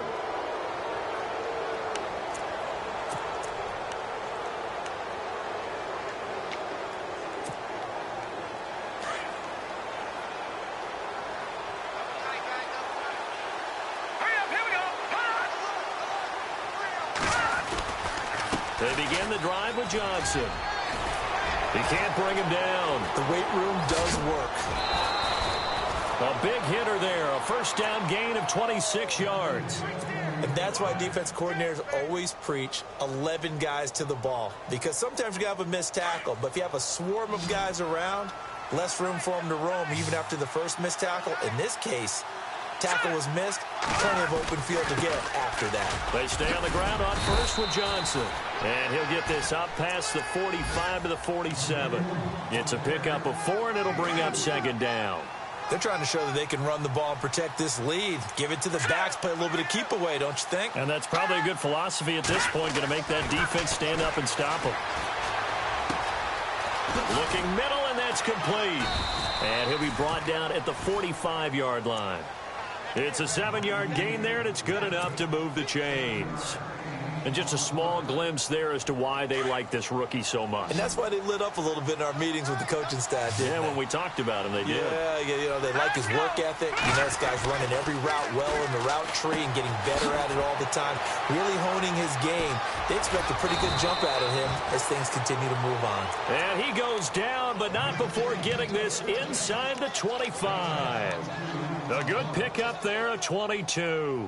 Speaker 2: They begin the drive with Johnson. He can't bring him down.
Speaker 3: The weight room does work.
Speaker 2: A big hitter there. A first down gain of 26 yards.
Speaker 3: And that's why defense coordinators always preach 11 guys to the ball. Because sometimes you have a missed tackle, but if you have a swarm of guys around, less room for them to roam even after the first missed tackle. In this case, tackle was missed, plenty of open field to get after that.
Speaker 2: They stay on the ground on first with Johnson. And he'll get this up past the 45 to the 47. It's a pickup of 4, and it'll bring up 2nd down.
Speaker 3: They're trying to show that they can run the ball and protect this lead. Give it to the backs, play a little bit of keep away, don't you think?
Speaker 2: And that's probably a good philosophy at this point, going to make that defense stand up and stop them. Looking middle, and that's complete. And he'll be brought down at the 45-yard line. It's a 7-yard gain there, and it's good enough to move the chains. And just a small glimpse there as to why they like this rookie so much.
Speaker 3: And that's why they lit up a little bit in our meetings with the coaching staff, didn't they?
Speaker 2: When we talked about him, they did.
Speaker 3: Yeah, you know, they like his work ethic. You know, this guy's running every route well in the route tree and getting better at it all the time, really honing his game. They expect a pretty good jump out of him as things continue to move on.
Speaker 2: And he goes down, but not before getting this inside the 25. A good pickup there at 22.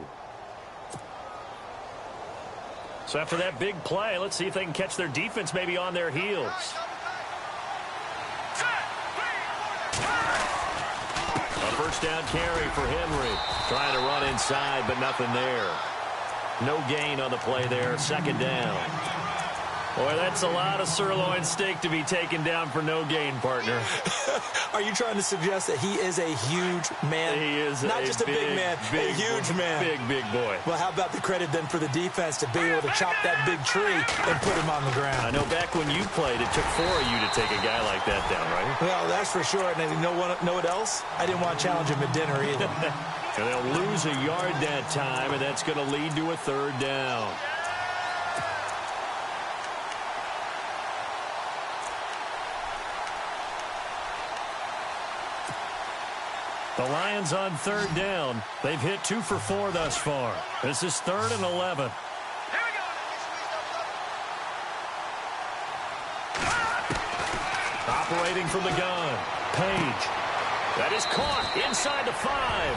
Speaker 2: So after that big play, let's see if they can catch their defense maybe on their heels. A first down carry for Henry. Trying to run inside, but nothing there. No gain on the play there. 2nd down. Boy, that's a lot of sirloin steak to be taken down for no gain, partner.
Speaker 3: Are you trying to suggest that he is a huge man?
Speaker 2: He is
Speaker 3: not just a big man, a huge man.
Speaker 2: Big boy.
Speaker 3: Well, how about the credit then for the defense to be able to chop that big tree and put him on the ground?
Speaker 2: I know back when you played, it took 4 of you to take a guy like that down, right?
Speaker 3: Well, that's for sure. And you know what else? I didn't want to challenge him at dinner either.
Speaker 2: And they'll lose a yard that time, and that's going to lead to a 3rd down. The Lions on 3rd down. They've hit 2 for 4 thus far. This is 3rd and 11. Operating from the gun. Page. That is caught inside the 5.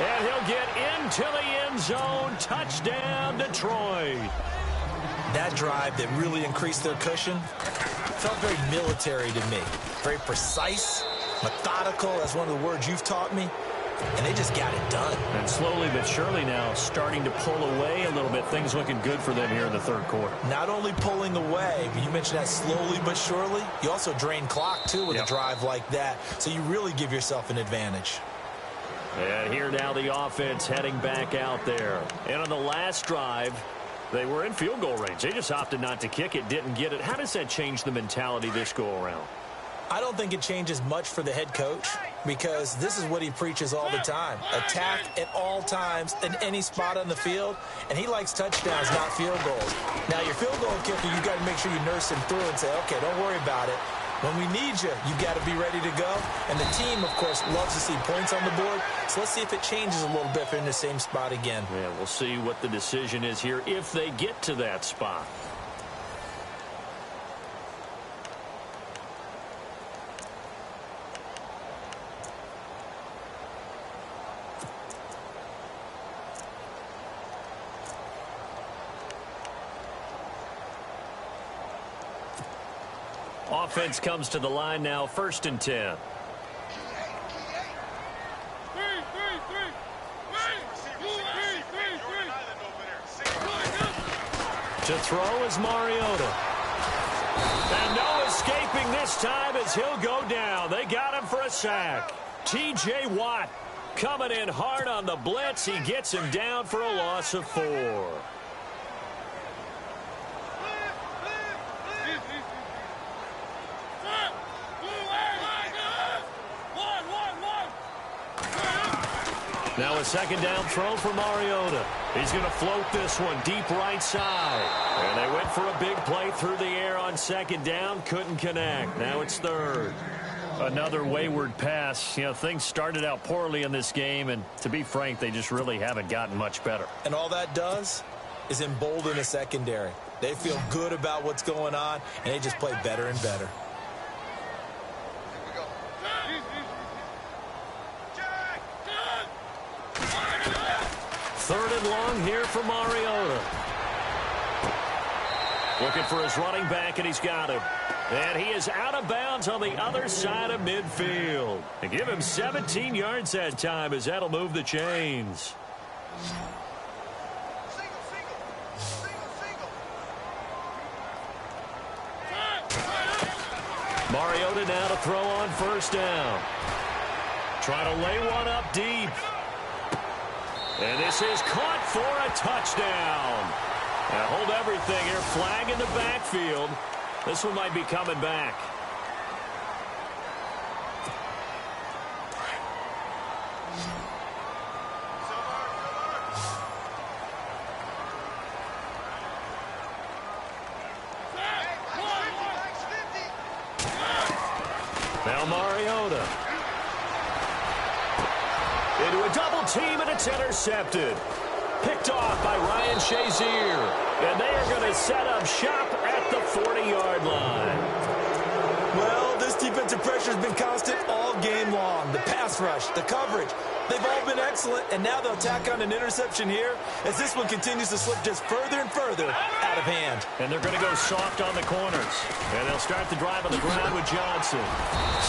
Speaker 2: And he'll get into the end zone. Touchdown, Detroit.
Speaker 3: That drive that really increased their cushion felt very military to me. Very precise, methodical, that's one of the words you've taught me. And they just got it done.
Speaker 2: And slowly but surely now starting to pull away a little bit. Things looking good for them here in the third quarter.
Speaker 3: Not only pulling away, but you mentioned that slowly but surely. You also drain clock, too, with a drive like that. So you really give yourself an advantage.
Speaker 2: And here now the offense heading back out there. And on the last drive, they were in field goal range. They just opted not to kick it, didn't get it. How does that change the mentality this go-around?
Speaker 3: I don't think it changes much for the head coach because this is what he preaches all the time. Attack at all times in any spot on the field, and he likes touchdowns, not field goals. Now, your field goal kicker, you got to make sure you nurse him through and say, okay, don't worry about it. When we need you, you got to be ready to go. And the team, of course, loves to see points on the board. So let's see if it changes a little bit if they're in the same spot again.
Speaker 2: Yeah, we'll see what the decision is here if they get to that spot. Offense comes to the line now, 1st and 10. To throw is Mariota. And no escaping this time as he'll go down. They got him for a sack. T.J. Watt coming in hard on the blitz. He gets him down for a loss of 4. Now a 2nd down throw for Mariota. He's going to float this one deep right side. And they went for a big play through the air on 2nd down. Couldn't connect. Now it's 3rd. Another wayward pass. You know, things started out poorly in this game, and to be frank, they just really haven't gotten much better.
Speaker 3: And all that does is embolden the secondary. They feel good about what's going on, and they just play better and better.
Speaker 2: 3rd and long here for Mariota. Looking for his running back, and he's got him. And he is out of bounds on the other side of midfield. They give him 17 yards that time as that'll move the chains. Mariota now to throw on 1st down. Trying to lay one up deep. And this is caught for a touchdown. Now hold everything here. Flag in the backfield. This one might be coming back. Now Mariota. Into a double team, and it's intercepted. Picked off by Ryan Shazier. And they are going to set up shop at the 40-yard line.
Speaker 3: Well, this defensive pressure has been constant all game long. The pass rush, the coverage, they've all been excellent, and now they'll tack on an interception here as this one continues to slip just further and further out of hand.
Speaker 2: And they're going to go soft on the corners. And they'll start the drive on the ground with Johnson.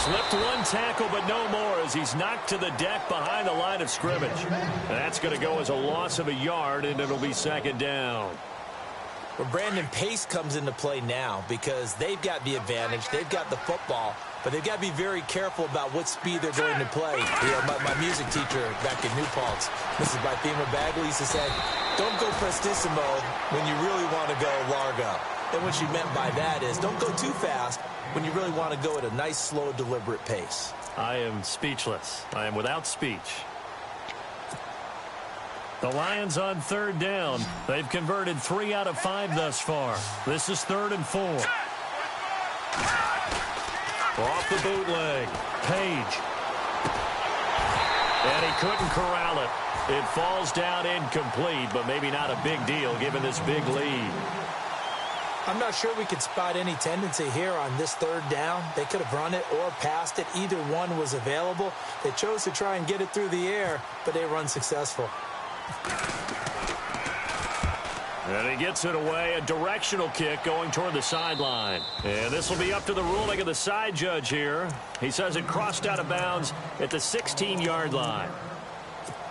Speaker 2: Slipped one tackle, but no more as he's knocked to the deck behind the line of scrimmage. And that's going to go as a loss of a yard, and it'll be 2nd down.
Speaker 3: Well, Brandon, pace comes into play now because they've got the advantage. They've got the football, but they've got to be very careful about what speed they're going to play. You know, my music teacher back in New Paltz, Mrs. Bythema Bagley, used to say, don't go prestissimo when you really want to go largo. And what she meant by that is don't go too fast when you really want to go at a nice, slow, deliberate pace.
Speaker 2: I am speechless. I am without speech. The Lions on 3rd down. They've converted 3 out of 5 thus far. This is 3rd and 4. Off the bootleg. Page. And he couldn't corral it. It falls down incomplete, but maybe not a big deal given this big lead.
Speaker 3: I'm not sure we could spot any tendency here on this 3rd down. They could have run it or passed it. Either one was available. They chose to try and get it through the air, but they were unsuccessful.
Speaker 2: And he gets it away, a directional kick going toward the sideline. And this will be up to the ruling of the side judge here. He says it crossed out of bounds at the 16-yard line.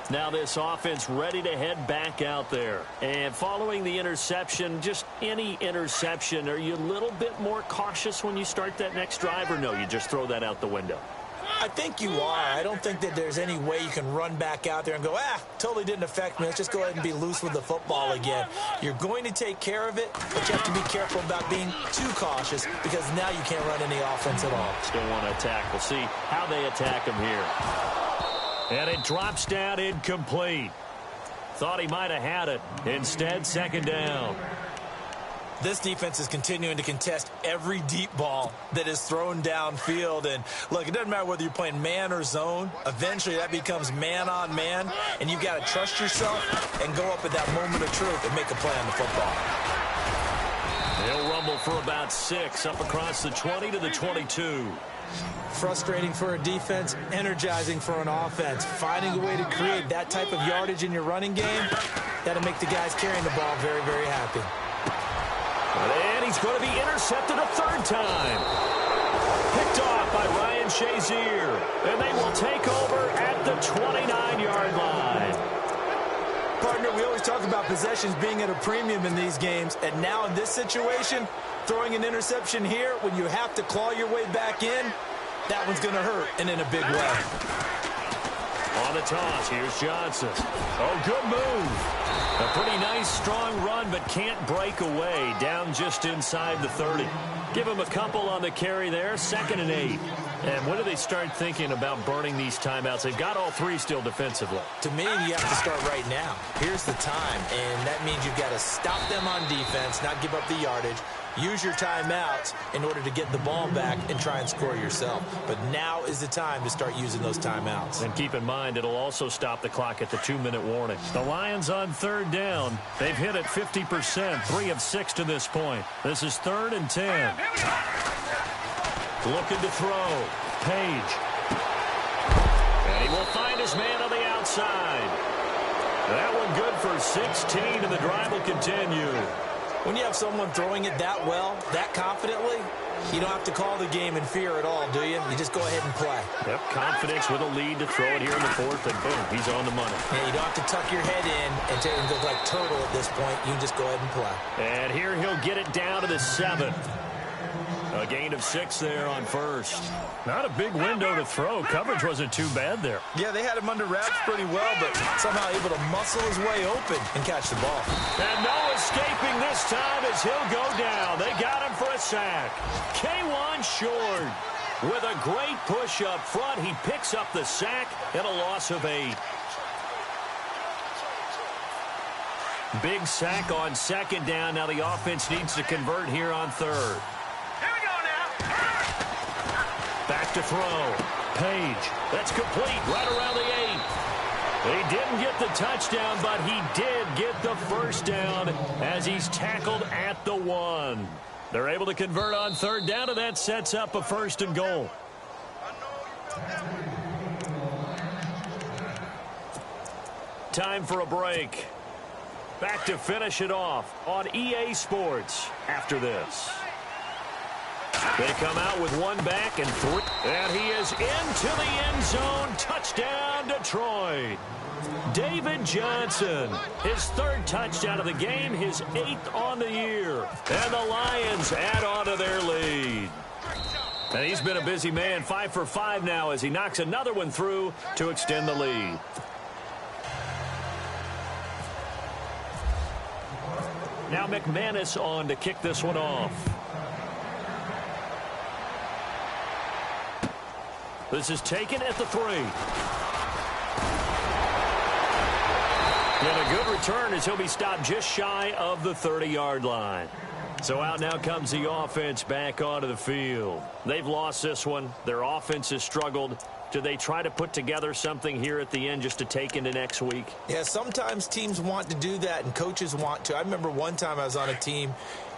Speaker 2: Now this offense ready to head back out there. And following the interception, just any interception, are you a little bit more cautious when you start that next drive, or no, you just throw that out the window?
Speaker 3: I think you are. I don't think that there's any way you can run back out there and go, totally didn't affect me. Let's just go ahead and be loose with the football again. You're going to take care of it, but you have to be careful about being too cautious because now you can't run any offense at all.
Speaker 2: Still want to attack. We'll see how they attack him here. And it drops down incomplete. Thought he might have had it. Instead, second down.
Speaker 3: This defense is continuing to contest every deep ball that is thrown downfield. And, look, it doesn't matter whether you're playing man or zone. Eventually, that becomes man-on-man, and you've got to trust yourself and go up at that moment of truth and make a play on the football.
Speaker 2: He'll rumble for about 6 up across the 20 to the 22.
Speaker 3: Frustrating for a defense, energizing for an offense. Finding a way to create that type of yardage in your running game, that'll make the guys carrying the ball very, very happy.
Speaker 2: And he's going to be intercepted a third time. Picked off by Ryan Shazier. And they will take over at the 29-yard line.
Speaker 3: Partner, we always talk about possessions being at a premium in these games. And now in this situation, throwing an interception here when you have to claw your way back in, that one's going to hurt, and in a big way.
Speaker 2: On the toss, here's Johnson. Oh, good move. A pretty nice, strong run, but can't break away. Down just inside the 30. Give him a couple on the carry there. 2nd and 8. And when do they start thinking about burning these timeouts? They've got all 3 still defensively.
Speaker 3: To me, you have to start right now. Here's the time, and that means you've got to stop them on defense, not give up the yardage. Use your timeouts in order to get the ball back and try and score yourself. But now is the time to start using those timeouts.
Speaker 2: And keep in mind, it'll also stop the clock at the 2-minute warning. The Lions on 3rd down. They've hit it 50%, 3 of 6 to this point. This is 3rd and 10. Looking to throw. Page. And he will find his man on the outside. That one good for 16, and the drive will continue.
Speaker 3: When you have someone throwing it that well, that confidently, you don't have to call the game in fear at all, do you? You just go ahead and play.
Speaker 2: Yep, confidence with a lead to throw it here in the 4th, and boom, he's on the money.
Speaker 3: Yeah, you don't have to tuck your head in and take and go like turtle at this point. You can just go ahead and play.
Speaker 2: And here he'll get it down to the 7. A gain of 6 there on 1st. Not a big window to throw. Coverage wasn't too bad there.
Speaker 3: Yeah, they had him under wraps pretty well, but somehow able to muscle his way open and catch the ball.
Speaker 2: And no escaping this time as he'll go down. They got him for a sack. K1 Short with a great push up front. He picks up the sack and a loss of 8. Big sack on 2nd down. Now the offense needs to convert here on 3rd. Back to throw. Page. That's complete right around the 8. He didn't get the touchdown, but he did get the first down as he's tackled at the 1. They're able to convert on 3rd down, and that sets up a 1st and goal. Time for a break. Back to finish it off on EA Sports after this. They come out with 1 back and 3. And he is into the end zone. Touchdown, Detroit. David Johnson, his 3rd touchdown of the game, his 8th on the year. And the Lions add on to their lead. And he's been a busy man, 5 for 5 now as he knocks another one through to extend the lead. Now McManus on to kick this one off. This is taken at the 3. And a good return as he'll be stopped just shy of the 30-yard line. So out now comes the offense back onto the field. They've lost this one. Their offense has struggled. Do they try to put together something here at the end just to take into next week?
Speaker 3: Yeah, sometimes teams want to do that and coaches want to. I remember one time I was on a team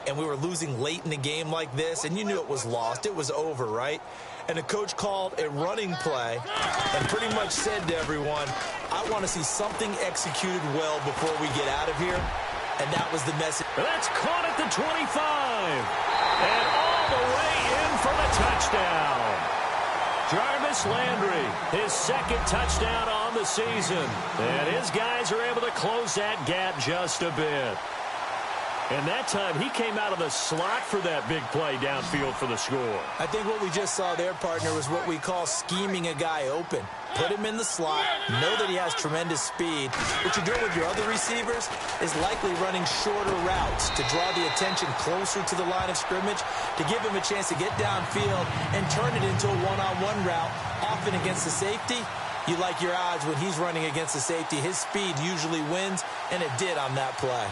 Speaker 3: and we were losing late in the game like this, and you knew it was lost. It was over, right? And the coach called a running play and pretty much said to everyone, I want to see something executed well before we get out of here. And that was the message.
Speaker 2: That's caught at the 25. And all the way in for the touchdown. Jarvis Landry, his second touchdown on the season. And his guys are able to close that gap just a bit. And that time, he came out of the slot for that big play downfield for the score.
Speaker 3: I think what we just saw there, partner, was what we call scheming a guy open. Put him in the slot, know that he has tremendous speed. What you're doing with your other receivers is likely running shorter routes to draw the attention closer to the line of scrimmage, to give him a chance to get downfield and turn it into a one-on-one route, often against the safety. You like your odds when he's running against the safety. His speed usually wins, and it did on that play.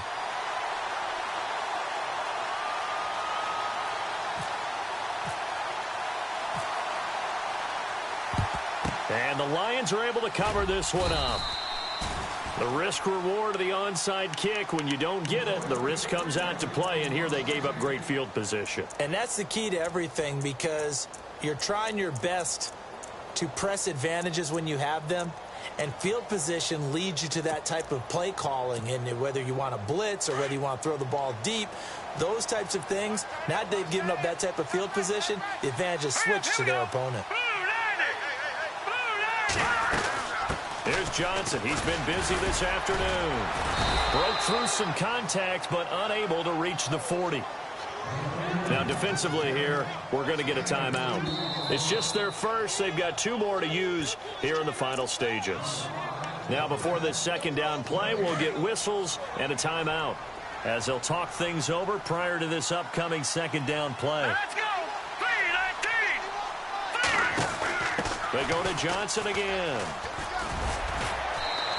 Speaker 2: And the Lions are able to cover this one up. The risk-reward of the onside kick, when you don't get it, the risk comes out to play, and here they gave up great field position.
Speaker 3: And that's the key to everything, because you're trying your best to press advantages when you have them, and field position leads you to that type of play calling, and whether you want to blitz or whether you want to throw the ball deep, those types of things, now that they've given up that type of field position, the advantage is switched to their opponent.
Speaker 2: Here's Johnson. He's been busy this afternoon. Broke through some contact, but unable to reach the 40. Now, defensively here, we're going to get a timeout. It's just their first. They've got 2 more to use here in the final stages. Now, before this second down play, we'll get whistles and a timeout, as they'll talk things over prior to this upcoming second down play.
Speaker 4: Let's go! 3-19!
Speaker 2: They go to Johnson again.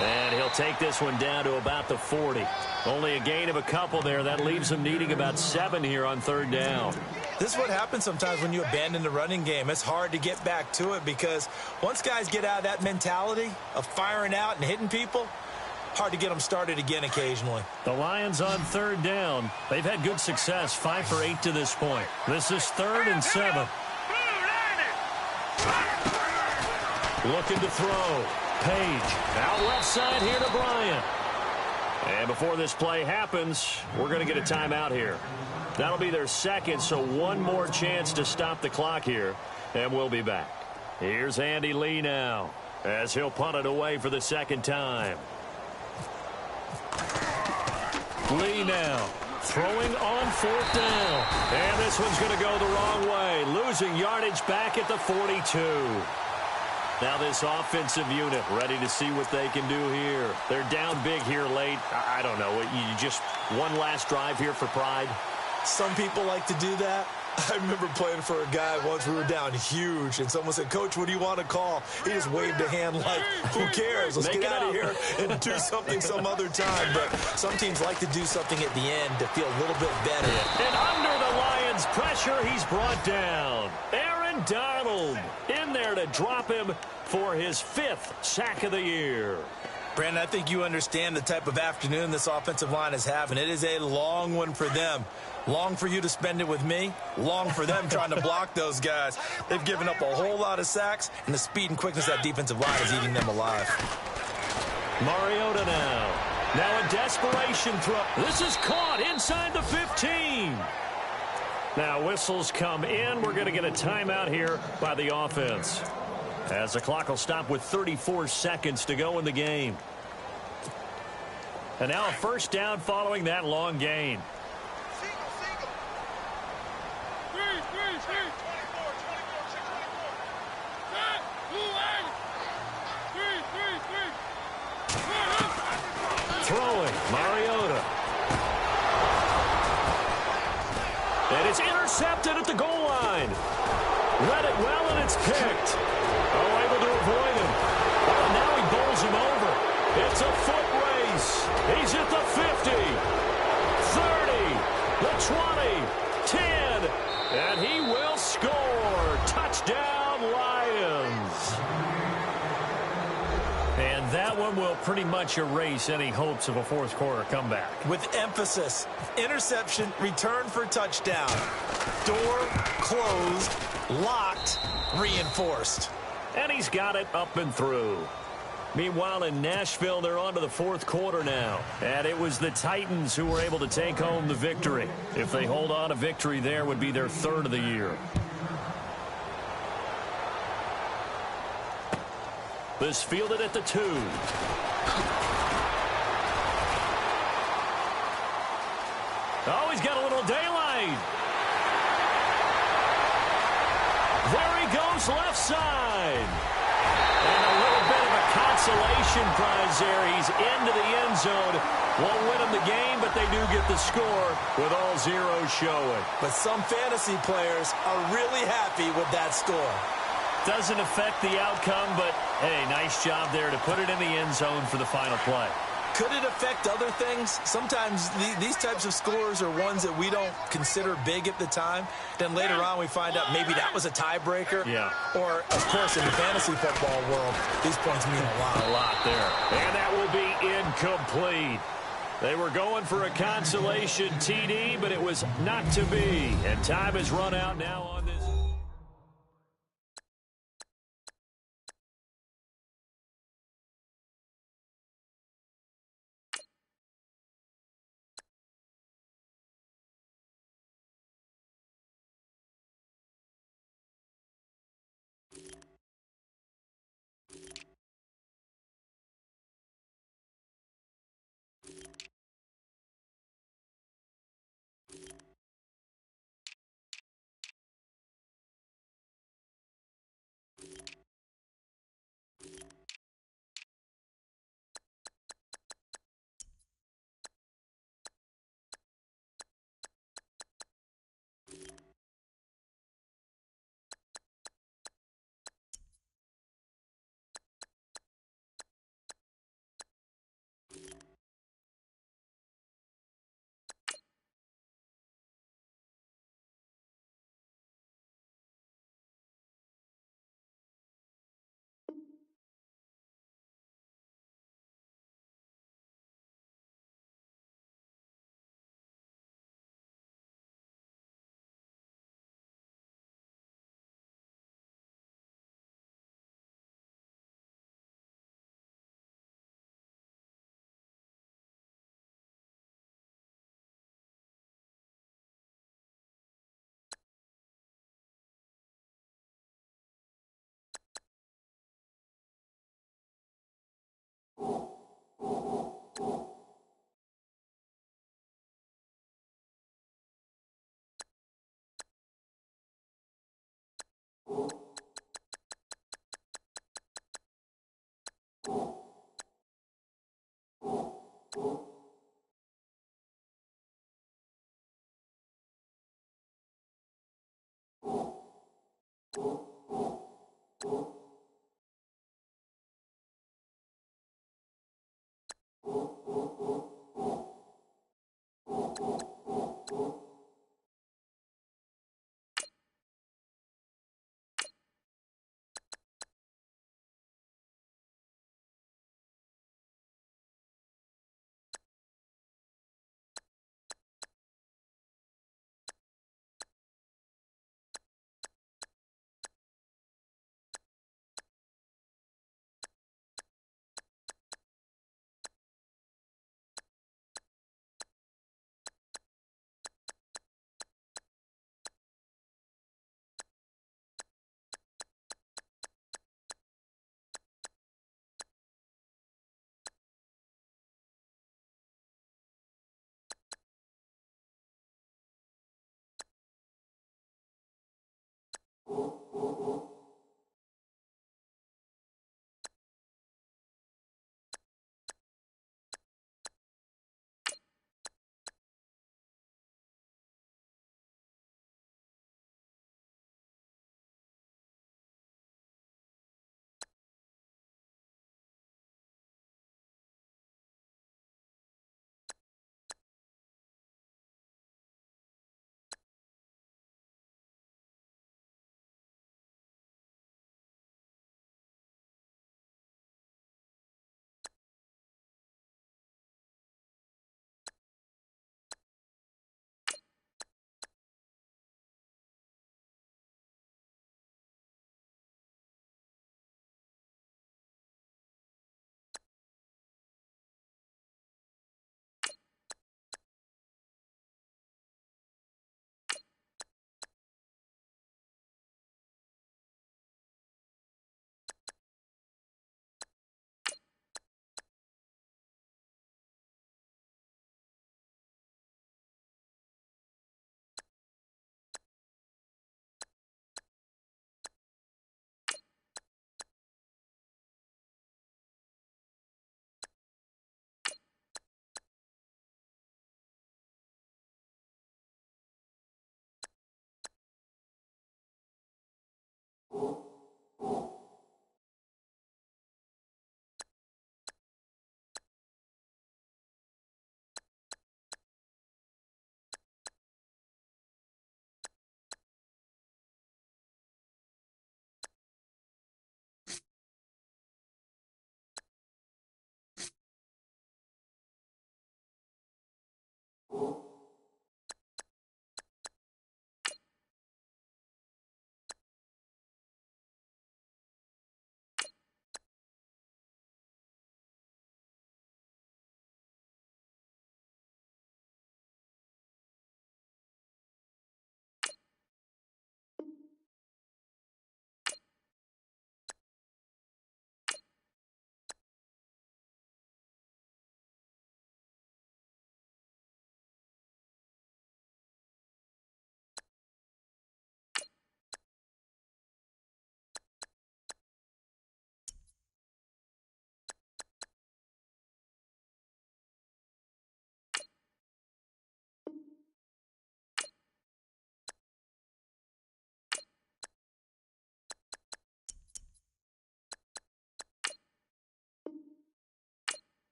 Speaker 2: And he'll take this one down to about the 40. Only a gain of a couple there. That leaves him needing about 7 here on third down.
Speaker 3: This is what happens sometimes when you abandon the running game. It's hard to get back to it, because once guys get out of that mentality of firing out and hitting people, hard to get them started again occasionally.
Speaker 2: The Lions on third down. They've had good success, 5 for 8 to this point. This is 3rd and 7. Looking to throw. Page out left side here to Bryant. And before this play happens, we're going to get a timeout here. That'll be their second, so one more chance to stop the clock here, and we'll be back. Here's Andy Lee now, as he'll punt it away for the second time. Lee now throwing on 4th down. And this one's going to go the wrong way, losing yardage back at the 42. Now this offensive unit ready to see what they can do here. They're down big here late. I don't know. You just one last drive here for pride?
Speaker 3: Some people like to do that. I remember playing for a guy once. We were down huge, and someone said, "Coach, what do you want to call?" He just waved a hand like, who cares? Let's get out of here and do something some other time. But some teams like to do something at the end to feel a little bit better.
Speaker 2: And under the Lions' pressure, he's brought down. Aaron Donald in there to drop him for his 5th sack of the year.
Speaker 3: Brandon, I think you understand the type of afternoon this offensive line is having. It is a long one for them. Long for you to spend it with me. Long for them trying to block those guys. They've given up a whole lot of sacks, and the speed and quickness of that defensive line is eating them alive.
Speaker 2: Mariota now. Now a desperation throw. This is caught inside the 15. Now whistles come in. We're going to get a timeout here by the offense, as the clock will stop with 34 seconds to go in the game. And now a first down following that long gain. Throwing, Mariota. And it's intercepted at the goal line. Read it well, and it's picked. Oh, able to avoid him. Oh, now he bowls him over. It's a foot race. He's at the 50, 30, the 20, 10, and he will score. Touchdown, Lions. And that one will pretty much erase any hopes of a fourth quarter comeback.
Speaker 3: With emphasis, interception, return for touchdown. Door closed, locked, reinforced.
Speaker 2: And he's got it up and through. Meanwhile, in Nashville, they're on to the fourth quarter now. And it was the Titans who were able to take home the victory. If they hold on, a victory there would be their third of the year. This fielded at the 2. Oh, he's got a little daylight. There he goes, left side. And a little bit of a consolation prize there. He's into the end zone. Won't win them the game, but they do get the score with all zeros showing.
Speaker 3: But some fantasy players are really happy with that score.
Speaker 2: Doesn't affect the outcome, but, hey, nice job there to put it in the end zone for the final play.
Speaker 3: Could it affect other things? Sometimes these types of scores are ones that we don't consider big at the time. Then later on we find out maybe that was a tiebreaker.
Speaker 2: Yeah.
Speaker 3: Or, of course, in the fantasy football world, these points mean a lot.
Speaker 2: A lot there. And that will be incomplete. They were going for a consolation TD, but it was not to be. And time has run out now on this.